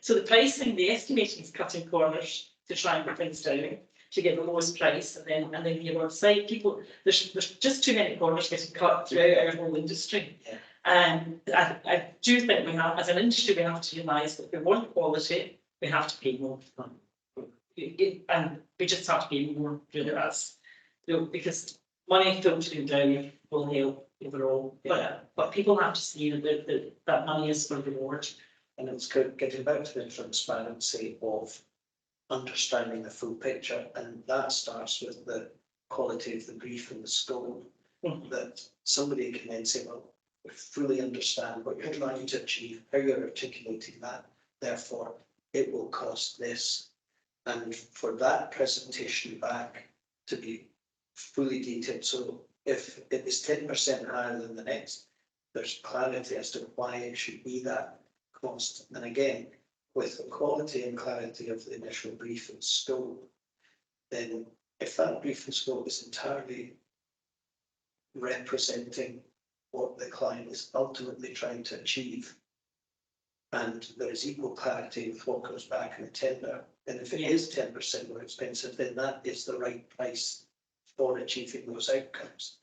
So the pricing, the estimating is cutting corners to try and put things down, to get the lowest price, and then you're on site. People, there's just too many corners getting cut throughout our whole industry. Yeah. And I do think we have, as an industry, we have to realise that if we want quality, we have to pay more. And we just have to pay more, really, that's, because money filtering down will help overall. But people have to see that money is for reward. And it's getting back to the transparency of understanding the full picture, and that starts with the quality of the brief and the scope. That somebody can then say, well, we fully understand what you're trying to achieve, how you're articulating that, therefore it will cost this. And for that presentation back to be fully detailed, so if it is 10% higher than the next, there's clarity as to why it should be that cost. And again, with the quality and clarity of the initial brief and scope, then if that brief and scope is entirely representing what the client is ultimately trying to achieve, and there is equal clarity with what goes back in the tender, and if it is 10% more expensive, then that is the right price for achieving those outcomes.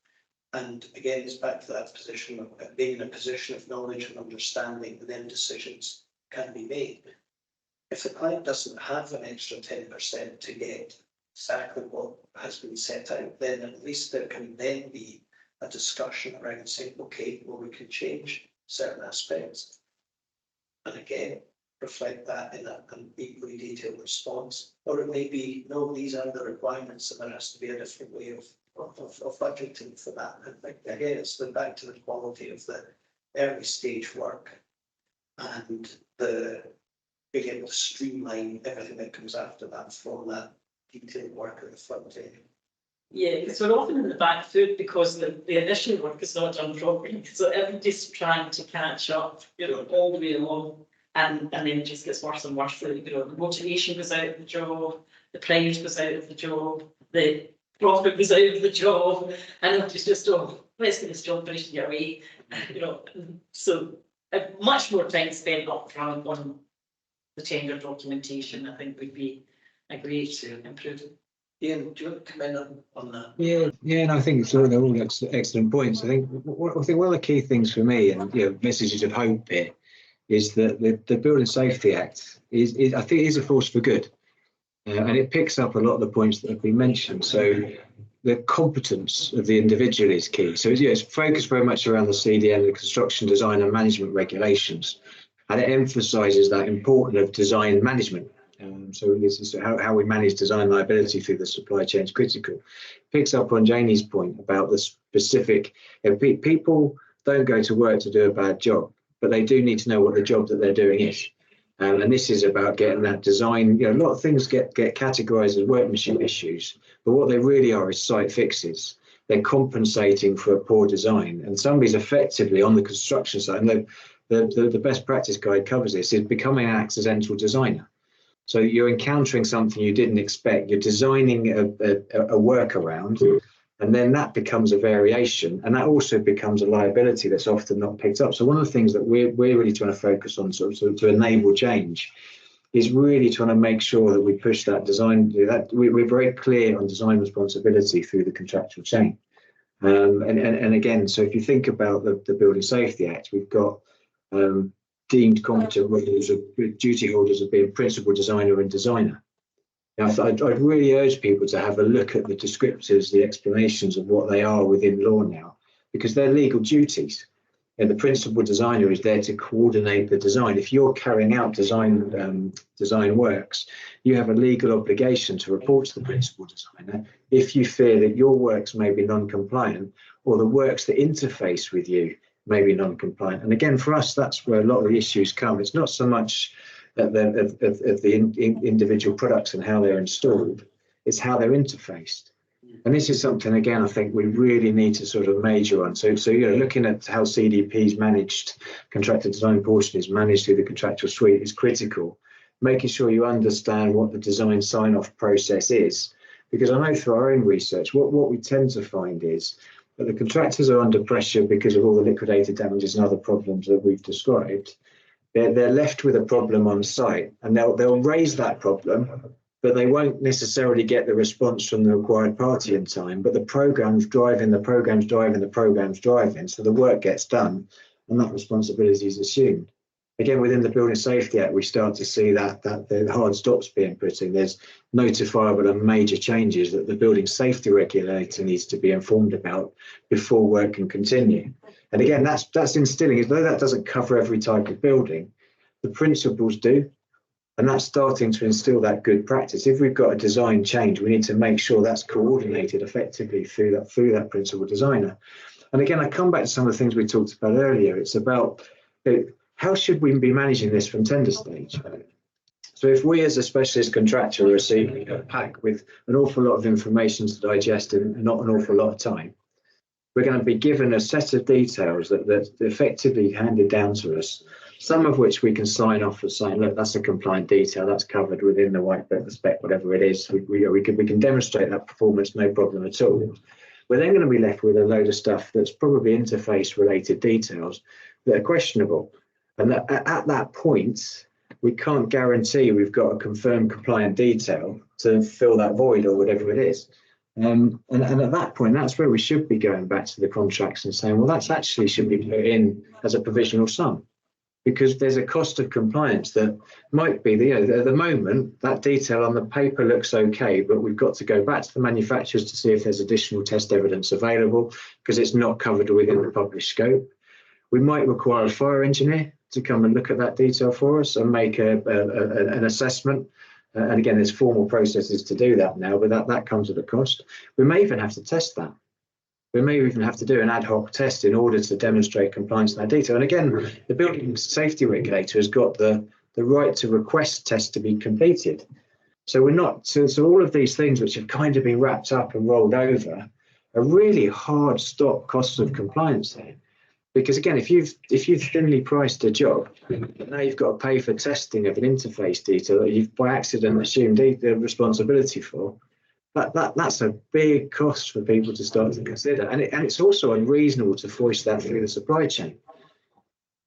And again, it's back to that position of being in a position of knowledge and understanding, and then decisions can be made. If the client doesn't have an extra 10% to get exactly what has been set out, then at least there can then be a discussion around saying, okay, well, we can change certain aspects. And again, reflect that in an equally detailed response. Or it may be, no, these are the requirements, and there has to be a different way of budgeting for that. And again, it's back to the quality of the early stage work and the being able to streamline everything that comes after that from that detailed work at the front end. Yeah, because we're often in the back foot because the initial work is not done properly. So everybody's trying to catch up, all the way along, and then it just gets worse and worse. So, the motivation goes out of the job, the pride goes out of the job, the profit goes out of the job, and it's just, let's get this job finished and get away. So much more time spent up front on the tender documentation, I think, would be a great improvement. Ian, do you want to comment on that? Yeah, and I think it's they're all excellent points. I think one of the key things for me, and messages of hope here, is that the Building Safety Act is I think is a force for good, and it picks up a lot of the points that have been mentioned. So the competence of the individual is key. So it's focused very much around the CDM, the construction design and management regulations, and it emphasises that importance of design management. So this is how we manage design liability through the supply chain is critical. Picks up on Janey's point about the specific, people don't go to work to do a bad job, but they do need to know what the job that they're doing is. And this is about getting that design, a lot of things get categorized as workmanship issues, but what they really are is site fixes. They're compensating for a poor design, and somebody's effectively on the construction side. And the best practice guide covers this, is becoming an accidental designer. So you're encountering something you didn't expect. You're designing a workaround, and then that becomes a variation, and that also becomes a liability that's often not picked up. So one of the things that we're really trying to focus on, so to enable change, is really trying to make sure that we push that design. That we're very clear on design responsibility through the contractual chain. And again, so if you think about the Building Safety Act, we've got deemed competent rules of duty holders of being principal designer and designer. Now, I'd really urge people to have a look at the descriptors, the explanations of what they are within law now, because they're legal duties. And the principal designer is there to coordinate the design. If you're carrying out design works, you have a legal obligation to report to the principal designer if you fear that your works may be non-compliant, or the works that interface with you may be non-compliant. And again, for us, that's where a lot of the issues come. It's not so much of the individual products and how they're installed, it's how they're interfaced. And this is something, again, I think we really need to sort of major on. So looking at how CDP's managed, contractor design portion is managed through the contractual suite is critical. Making sure you understand what the design sign-off process is. Because I know through our own research, what we tend to find is that the contractors are under pressure because of all the liquidated damages and other problems that we've described. They're left with a problem on site, and they'll raise that problem, but they won't necessarily get the response from the required party in time. But the program's driving, so the work gets done, and that responsibility is assumed. Again, within the Building Safety Act, we start to see that the hard stops being put in. There's notifiable and major changes that the building safety regulator needs to be informed about before work can continue. And again, that's instilling, as though that doesn't cover every type of building, the principles do. And that's starting to instill that good practice. If we've got a design change, we need to make sure that's coordinated effectively through that principal designer. And again, I come back to some of the things we talked about earlier. It's about how should we be managing this from tender stage? So if we as a specialist contractor are receiving a pack with an awful lot of information to digest and not an awful lot of time, we're going to be given a set of details that effectively handed down to us, some of which we can sign off as saying, look, that's a compliant detail, that's covered within the white paper, the spec, whatever it is. We can demonstrate that performance, no problem at all. We're then going to be left with a load of stuff that's probably interface related details that are questionable. And that at that point, we can't guarantee we've got a confirmed compliant detail to fill that void or whatever it is. And at that point, that's where we should be going back to the contracts and saying, well, that's actually should be put in as a provisional sum, because there's a cost of compliance that might be, at the moment, that detail on the paper looks okay, but we've got to go back to the manufacturers to see if there's additional test evidence available because it's not covered within the published scope. We might require a fire engineer to come and look at that detail for us and make an assessment. And again, there's formal processes to do that now, but that comes at a cost. We may even have to test that. We may even have to do an ad hoc test in order to demonstrate compliance in that detail. And again, the building safety regulator has got the right to request tests to be completed. So we're not, so all of these things which have kind of been wrapped up and rolled over are really hard stop costs of compliance there. Because again, if you've thinly priced a job, now you've got to pay for testing of an interface detail that you've by accident assumed the responsibility for. That's a big cost for people to start to consider, and it's also unreasonable to foist that through the supply chain.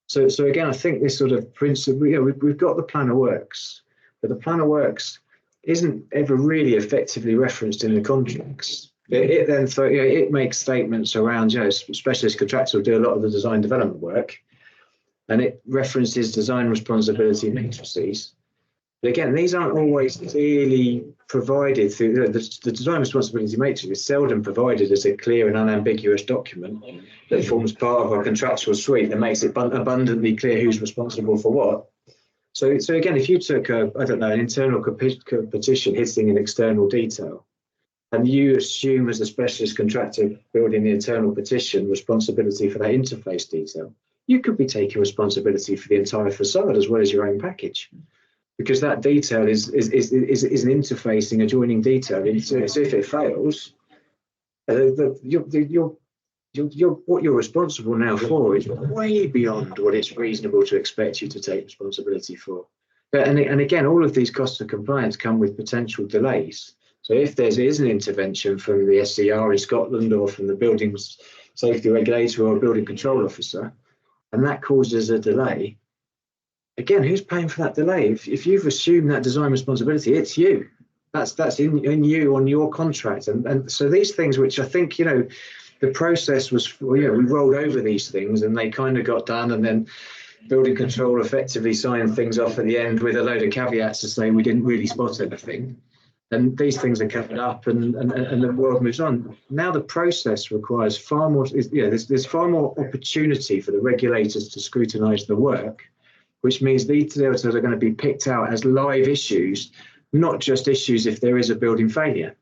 So again, I think this sort of principle, we've got the plan of works, but the plan of works isn't ever really effectively referenced in the contracts. It then it makes statements around, specialist contractors will do a lot of the design development work, and it references design responsibility matrices. But again, these aren't always clearly provided through the design responsibility matrix is seldom provided as a clear and unambiguous document that forms part of a contractual suite that makes it abundantly clear who's responsible for what. So again, if you took an internal petition hitting an external detail, and you assume as a specialist contractor building the internal petition responsibility for that interface detail, you could be taking responsibility for the entire facade as well as your own package, because that detail is an interfacing adjoining detail. So if it fails, what you're responsible now for is way beyond what it's reasonable to expect you to take responsibility for. And again, all of these costs of compliance come with potential delays. So if there is an intervention from the SCR in Scotland or from the building safety regulator or building control officer, and that causes a delay, again, who's paying for that delay? If you've assumed that design responsibility, it's you. That's in you on your contract. And so these things, which I think, the process was, we rolled over these things and they kind of got done, and then building control effectively signed things off at the end with a load of caveats to say we didn't really spot anything. And these things are covered up, and the world moves on. Now the process requires far more, there's far more opportunity for the regulators to scrutinise the work, which means these details are going to be picked out as live issues, not just issues if there is a building failure.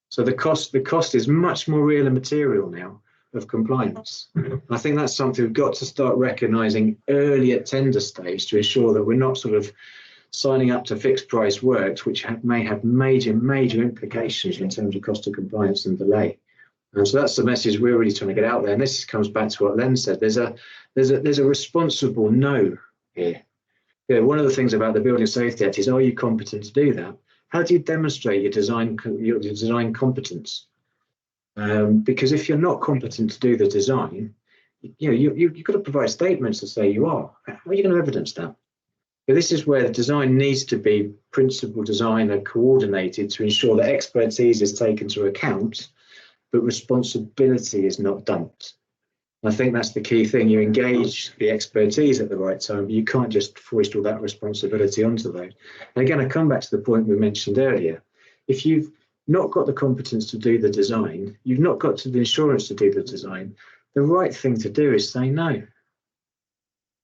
So the cost is much more real and material now of compliance. I think that's something we've got to start recognising early at tender stage to ensure that we're not sort of signing up to fixed price works, which may have major implications in terms of cost of compliance and delay. And so that's the message we're really trying to get out there. And this comes back to what Len said. There's a responsible no here. One of the things about the Building Safety Act is, are you competent to do that? How do you demonstrate your design competence? Because if you're not competent to do the design, you've got to provide statements to say you are. How are you going to evidence that? But this is where the design needs to be principal design and coordinated to ensure that expertise is taken into account, but responsibility is not dumped. I think that's the key thing. You engage the expertise at the right time, but you can't just foist all that responsibility onto those. And again, I come back to the point we mentioned earlier. If you've not got the competence to do the design, you've not got the insurance to do the design, the right thing to do is say no.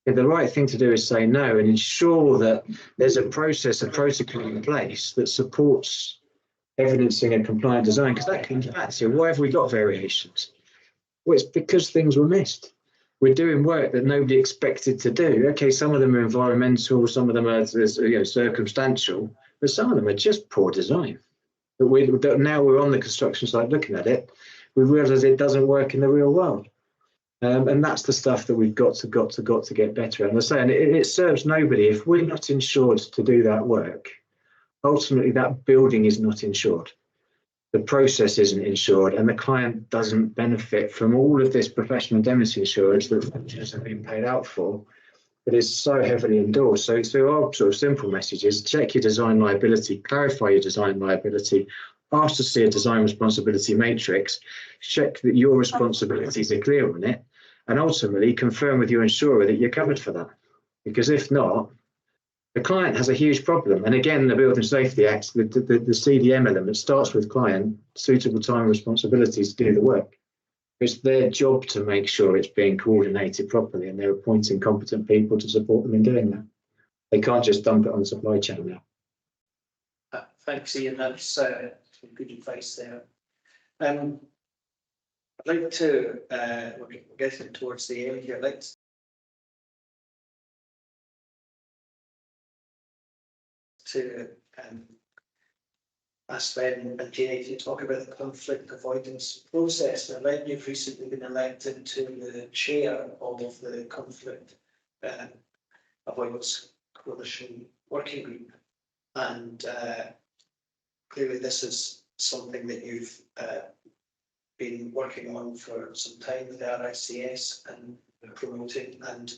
The right thing to do is say no and ensure that there's a process, a protocol in place that supports evidencing a compliant design, because that comes back to why have we got variations? Well, it's because things were missed. We're doing work that nobody expected to do. Okay, some of them are environmental, some of them are circumstantial, but some of them are just poor design. But now we're on the construction site looking at it, we realise it doesn't work in the real world. And that's the stuff that we've got to get better at. And I'm saying it serves nobody if we're not insured to do that work. Ultimately, that building is not insured. The process isn't insured, and the client doesn't benefit from all of this professional indemnity insurance that funds have been paid out for, but is so heavily endorsed. So our sort of simple message is check your design liability, clarify your design liability, ask to see a design responsibility matrix, check that your responsibilities are clear on it, and ultimately confirm with your insurer that you're covered for that. Because if not, the client has a huge problem. And again, the Building Safety Act, the CDM element starts with client suitable time and responsibilities to do the work. It's their job to make sure it's being coordinated properly, and they're appointing competent people to support them in doing that. They can't just dump it on the supply chain now. Thanks, Ian. That's some good advice there. I'd like to, we're getting towards the end here. I'd like to ask Len and Janey to talk about the conflict avoidance process. Now, Len, you've recently been elected to the chair of the conflict avoidance coalition working group, and clearly this is something that you've been working on for some time with the RICS and promoting. And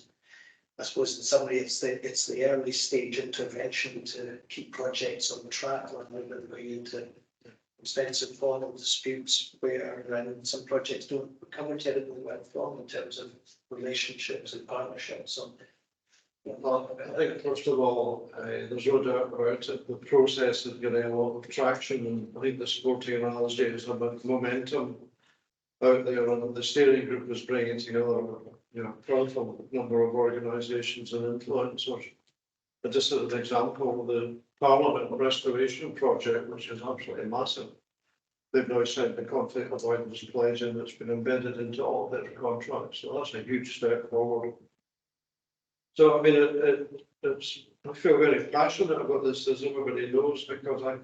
I suppose in summary, it's the early stage intervention to keep projects on track, like moving into expensive formal disputes where some projects don't recover terribly well from in terms of relationships and partnerships. So, Well, I think first of all, there's no doubt about it. The process is getting a lot of traction, and I think the sporting analogy is about momentum out there, and the steering group is bringing together, quite a number of organisations and influencers. But just as an example, the Parliament Restoration Project, which is absolutely massive, they've now sent the conflict avoidance pledge in that's been embedded into all their contracts. So that's a huge step forward. So, I mean, I feel very passionate about this, as everybody knows, because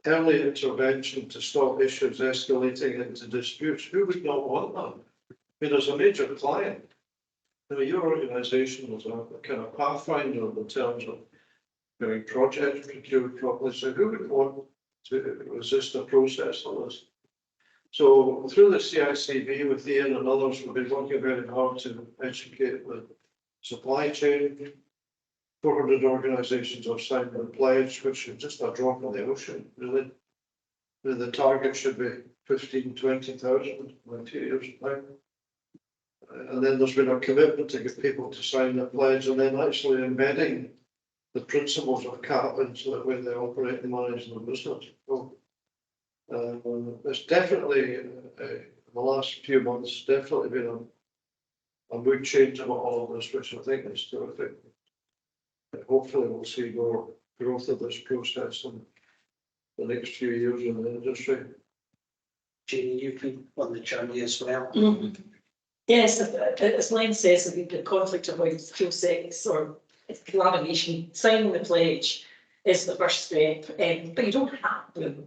early intervention to stop issues escalating into disputes, who would not want that? I mean, as a major client, your organisation was a kind of pathfinder in terms of getting projects procured properly. So who would want to resist a process like this? So through the CICV with Ian and others, we've been working very hard to educate the supply chain. 400 organisations have signed the pledge, which is just a drop in the ocean, really. The target should be 15,000 to 20,000 in 2 years' time. And then there's been a commitment to get people to sign the pledge, and then actually embedding the principles of CAP into the way they operate and manage their business. So, it's definitely, in the last few months, definitely been a mood change about all of this, which I think is terrific. Hopefully we'll see more growth of this process in the next few years in the industry. Janey, you've been on the journey as well. Mhm. Yes, as Len says, the conflict avoidance process or collaboration, signing the pledge is the first step, but you don't have to.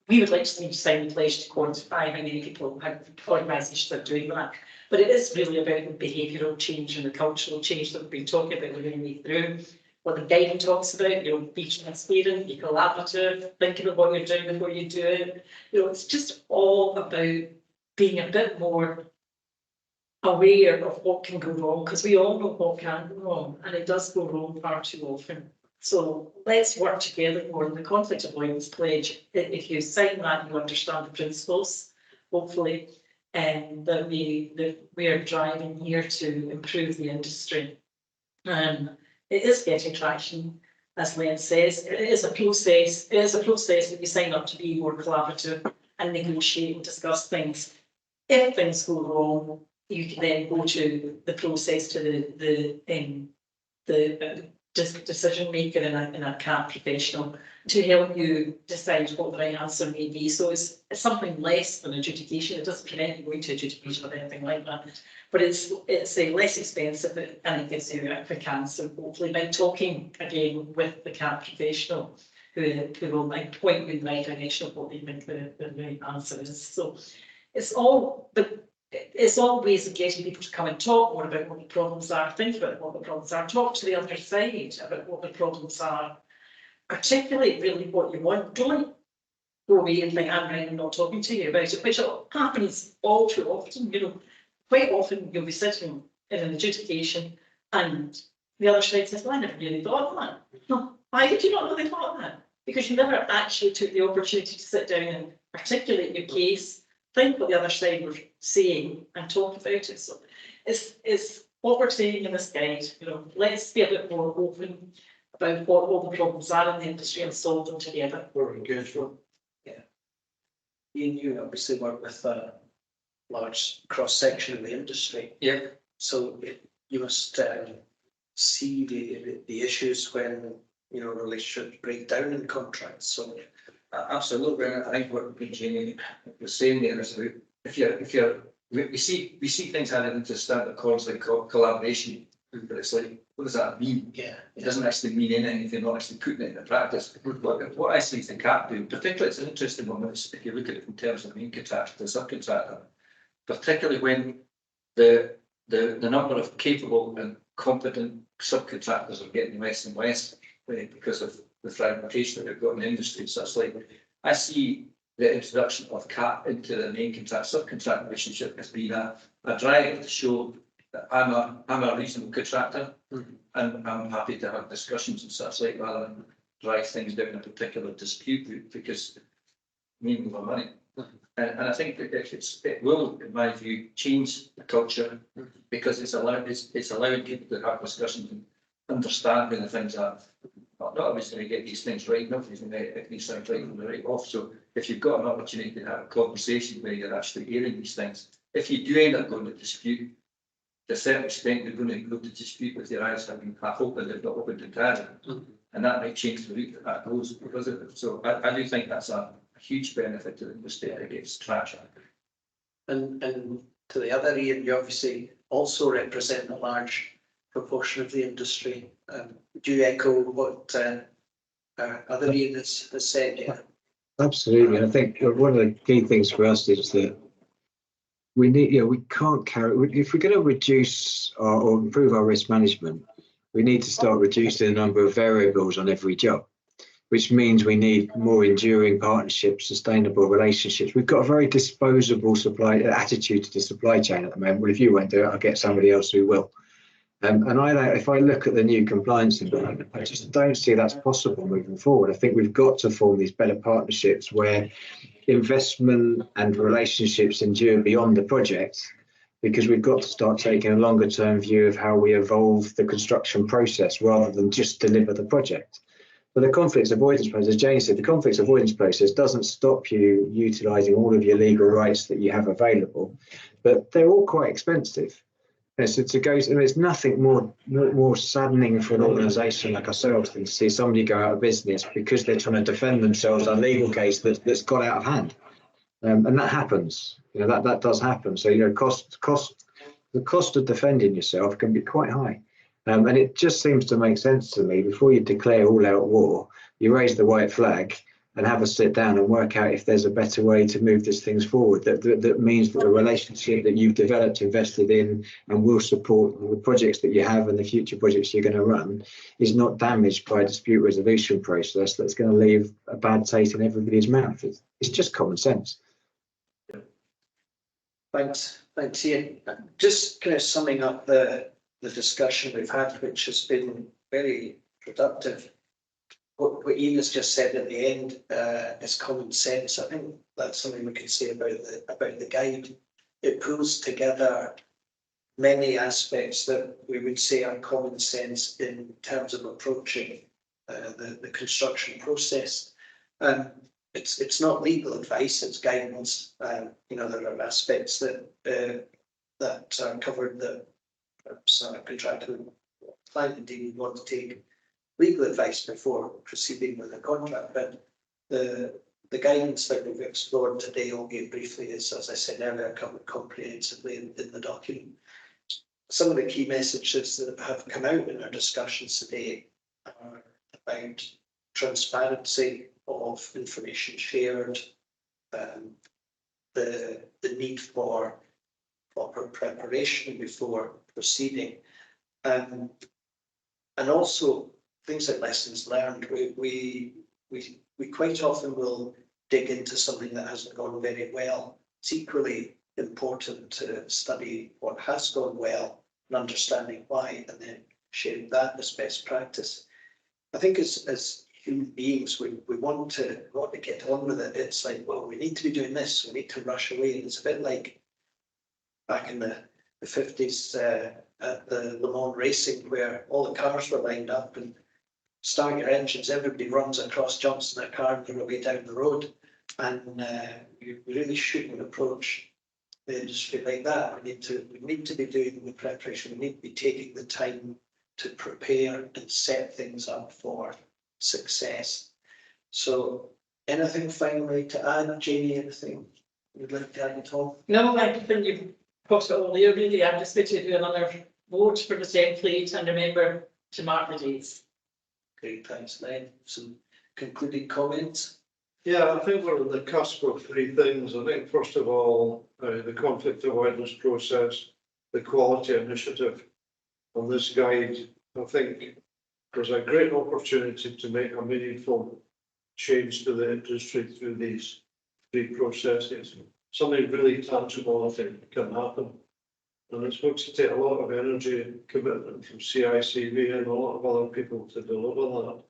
We would like to see you sign the pledge to quantify how many people, how organisations are doing that. But it is really about the behavioural change and the cultural change that we've been talking about the way through. What the guide talks about, be transparent, be collaborative, think about what you're doing before you do it. It's just all about being a bit more aware of what can go wrong, because we all know what can go wrong, and it does go wrong far too often. So let's work together more on the conflict avoidance pledge. If you sign that, you understand the principles, hopefully, and that we are driving here to improve the industry. It is getting traction, as Len says. It is a process. It is a process that you sign up to be more collaborative and negotiate and discuss things. If things go wrong, you can then go to the process to the decision maker in a CAP professional to help you decide what the right answer may be. So it's something less than adjudication. It doesn't prevent you going to adjudication or anything like that, but it's less expensive and it gives you a quick answer, hopefully by talking again with the CAP professional who will point you in the right direction of what they think the right answer is. So it's all ways of getting people to come and talk more about what the problems are, think about what the problems are, talk to the other side about what the problems are, articulate really what you want. Don't go away and think, I'm right, I'm not talking to you about it, which happens all too often. Quite often you'll be sitting in an adjudication and the other side says, well, I never really thought of that. No, why did you not know they thought of that? Because you never actually took the opportunity to sit down and articulate your case, think what the other side were saying and talk about it. So it's what we're saying in this guide, let's be a bit more open about what all the problems are in the industry and solve them together. We're engagement. Yeah. Ian, you obviously work with a large cross-section of the industry. Yeah. So you must see the issues when, relationships break down in contracts. So Absolutely, and I think what Janey was saying there is that we see things added into standard calls like collaboration, but it's like, what does that mean? yeah, It doesn't actually mean anything if you're not actually putting it into practice. What I see the CAP do, particularly it's an interesting one, if you look at it in terms of main contractor to subcontractor, particularly when the number of capable and competent subcontractors are getting less and less because of the fragmentation that we've got in the industry. So it's like, I see the introduction of CAP into the main contract subcontract relationship as being a drive to show I'm a reasonable contractor, and I'm happy to have discussions and such like rather than drive things down a particular dispute route because meaning of money. And I think that it will, in my view, change the culture because it's allowing people to have discussions and understanding the things that not always going to get these things right, not always going to get these things right from the right off. So if you've got an opportunity to have a conversation where you're actually airing these things, if you do end up going to dispute, to a certain extent you're going to go to dispute with your eyes having half open, if not open entirely. And that might change the route that goes because of it. So I do think that's a huge benefit to the industry that it gets traction. And to the other Ian, you obviously also represent a large proportion of the industry. Do you echo what other Ian has said? Yeah. Absolutely. I think one of the key things for us is that we need, we can't carry, if we're going to reduce or improve our risk management, we need to start reducing the number of variables on every job, which means we need more enduring partnerships, sustainable relationships. We've got a very disposable attitude to the supply chain at the moment. Well, if you won't do it, I'll get somebody else who will. And if I look at the new compliance environment, I just don't see that's possible moving forward. I think we've got to form these better partnerships where investment and relationships endure beyond the project, because we've got to start taking a longer term view of how we evolve the construction process rather than just deliver the project. But the conflicts avoidance process, as Janey said, the conflicts avoidance process doesn't stop you utilising all of your legal rights that you have available, but they're all quite expensive. So to go, there's nothing more saddening for an organisation like ourselves than to see somebody go out of business because they're trying to defend themselves on a legal case that's got out of hand, and that happens. That does happen. So the cost of defending yourself can be quite high, and it just seems to make sense to me. Before you declare all-out war, you raise the white flag and have a sit down and work out if there's a better way to move these things forward that means that the relationship that you've developed, invested in, and will support the projects that you have and the future projects you're going to run is not damaged by a dispute resolution process that's going to leave a bad taste in everybody's mouth. It's just common sense. Thanks, Ian. Just kind of summing up the discussion we've had, which has been very productive. What Ian has just said at the end is common sense. I think that's something we can say about the guide. It pulls together many aspects that we would say are common sense in terms of approaching the construction process. It's not legal advice; it's guidance. There are aspects that are covered that perhaps a contractor client indeed would want to take legal advice before proceeding with a contract, but the guidance that we've explored today, albeit briefly, is, as I said earlier, covered comprehensively in the document. Some of the key messages that have come out in our discussions today are about transparency of information shared, the need for proper preparation before proceeding, and also things like lessons learned. We quite often will dig into something that hasn't gone very well. It's equally important to study what has gone well and understanding why, and then sharing that as best practice. I think as human beings, we want to get on with it. It's like, well, we need to be doing this, we need to rush away. And it's a bit like back in the 50s at the Le Mans racing, where all the cars were lined up and start your engines, everybody runs across, jumps in their car and they're away down the road. And you really shouldn't approach the industry like that. We need to be doing the preparation. We need to be taking the time to prepare and set things up for success. So anything finally to add, Janey, anything you'd like to add at all? No, I think you've talked about all there really. I'm just going to do another vote for the template and remember to mark the dates. Great, thanks, Len. Some concluding comments? Yeah, I think we're on the cusp of three things. I think, first of all, the conflict avoidance process, the quality initiative, and this guide. I think there's a great opportunity to make a meaningful change to the industry through these three processes. Something really tangible, I think, can happen. And it's going to take a lot of energy and commitment from CICV and a lot of other people to deliver that.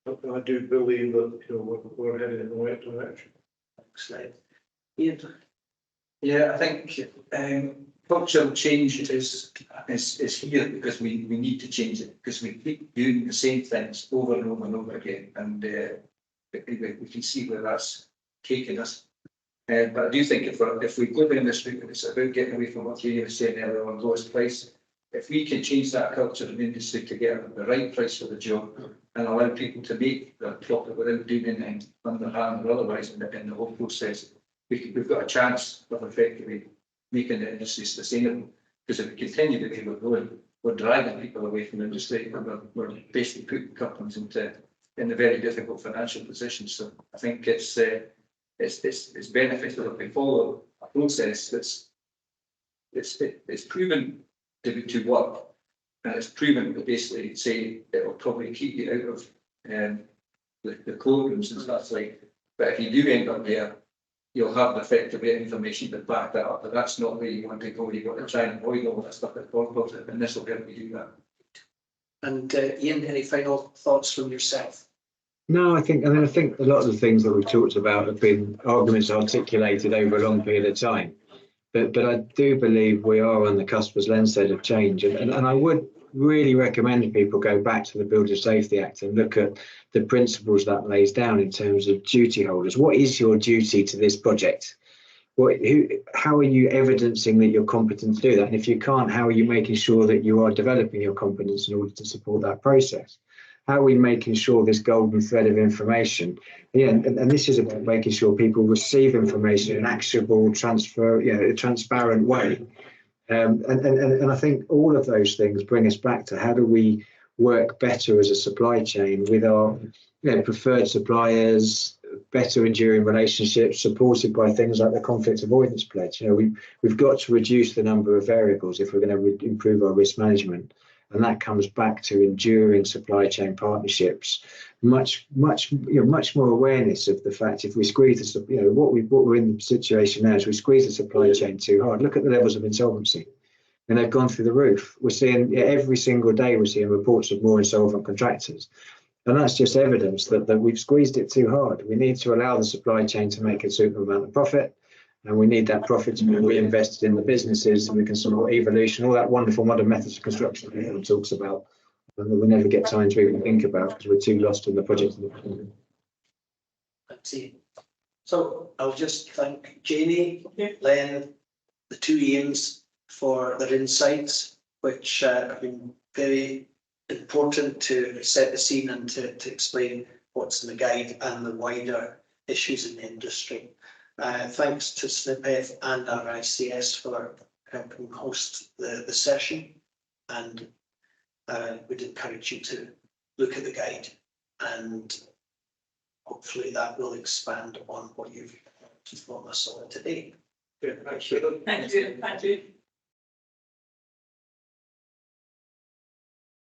But I do believe that, you know, we're heading in the right direction. Excellent. Ian? Yeah, I think cultural change is here because we need to change it, because we keep doing the same things over and over and over again, and we can see where that's taking us. But I do think if we go down this route, it's about getting away from what you were saying earlier on lowest price. If we can change that culture in the industry to get the right price for the job and allow people to make their profit without doing anything underhand or otherwise in the whole process, we've got a chance of effectively making the industry sustainable. Because if we continue the way we're going, we're driving people away from the industry, and we're basically putting companies in a very difficult financial position. So I think it's beneficial if we follow a process that's proven to work, and it's proven to basically say it will probably keep you out of the courtrooms and stuff like. But if you do end up there, you'll have the effective information to back that up. But that's not where you want to go. You've got to try and avoid all that stuff that's positive, and this will help you do that. And Ian, any final thoughts from yourself? No, I think a lot of the things that we've talked about have been arguments articulated over a long period of time. But I do believe we are on the cusp, as Len said, of change. And I would really recommend people go back to the Building Safety Act and look at the principles that lays down in terms of duty holders. What is your duty to this project? How are you evidencing that you're competent to do that? And if you can't, how are you making sure that you are developing your competence in order to support that process? How are we making sure this golden thread of information? Yeah, and this is about making sure people receive information in an actionable, a transparent way. And I think all of those things bring us back to how do we work better as a supply chain with our preferred suppliers, better enduring relationships supported by things like the conflict avoidance pledge. We've got to reduce the number of variables if we're going to improve our risk management. And that comes back to enduring supply chain partnerships, much more awareness of the fact if we squeeze what we're in the situation now is we squeeze the supply chain too hard. Look at the levels of insolvency, and they've gone through the roof. We're seeing every single day we're seeing reports of more insolvent contractors, and that's just evidence that we've squeezed it too hard. We need to allow the supply chain to make a suitable amount of profit. And we need that profit to be reinvested in the businesses, and we can support evolution, all that wonderful modern methods of construction that everyone talks about, and that we never get time to even think about because we're too lost in the project. Let's see. So I'll just thank Janey, Len, the two Ians for their insights, which have been very important to set the scene and to explain what's in the guide and the wider issues in the industry. Thanks to SNPF and our ICS for helping host the session, and we'd encourage you to look at the guide, and hopefully that will expand on what you've learned from us all today. Yeah, thank you. Thank you.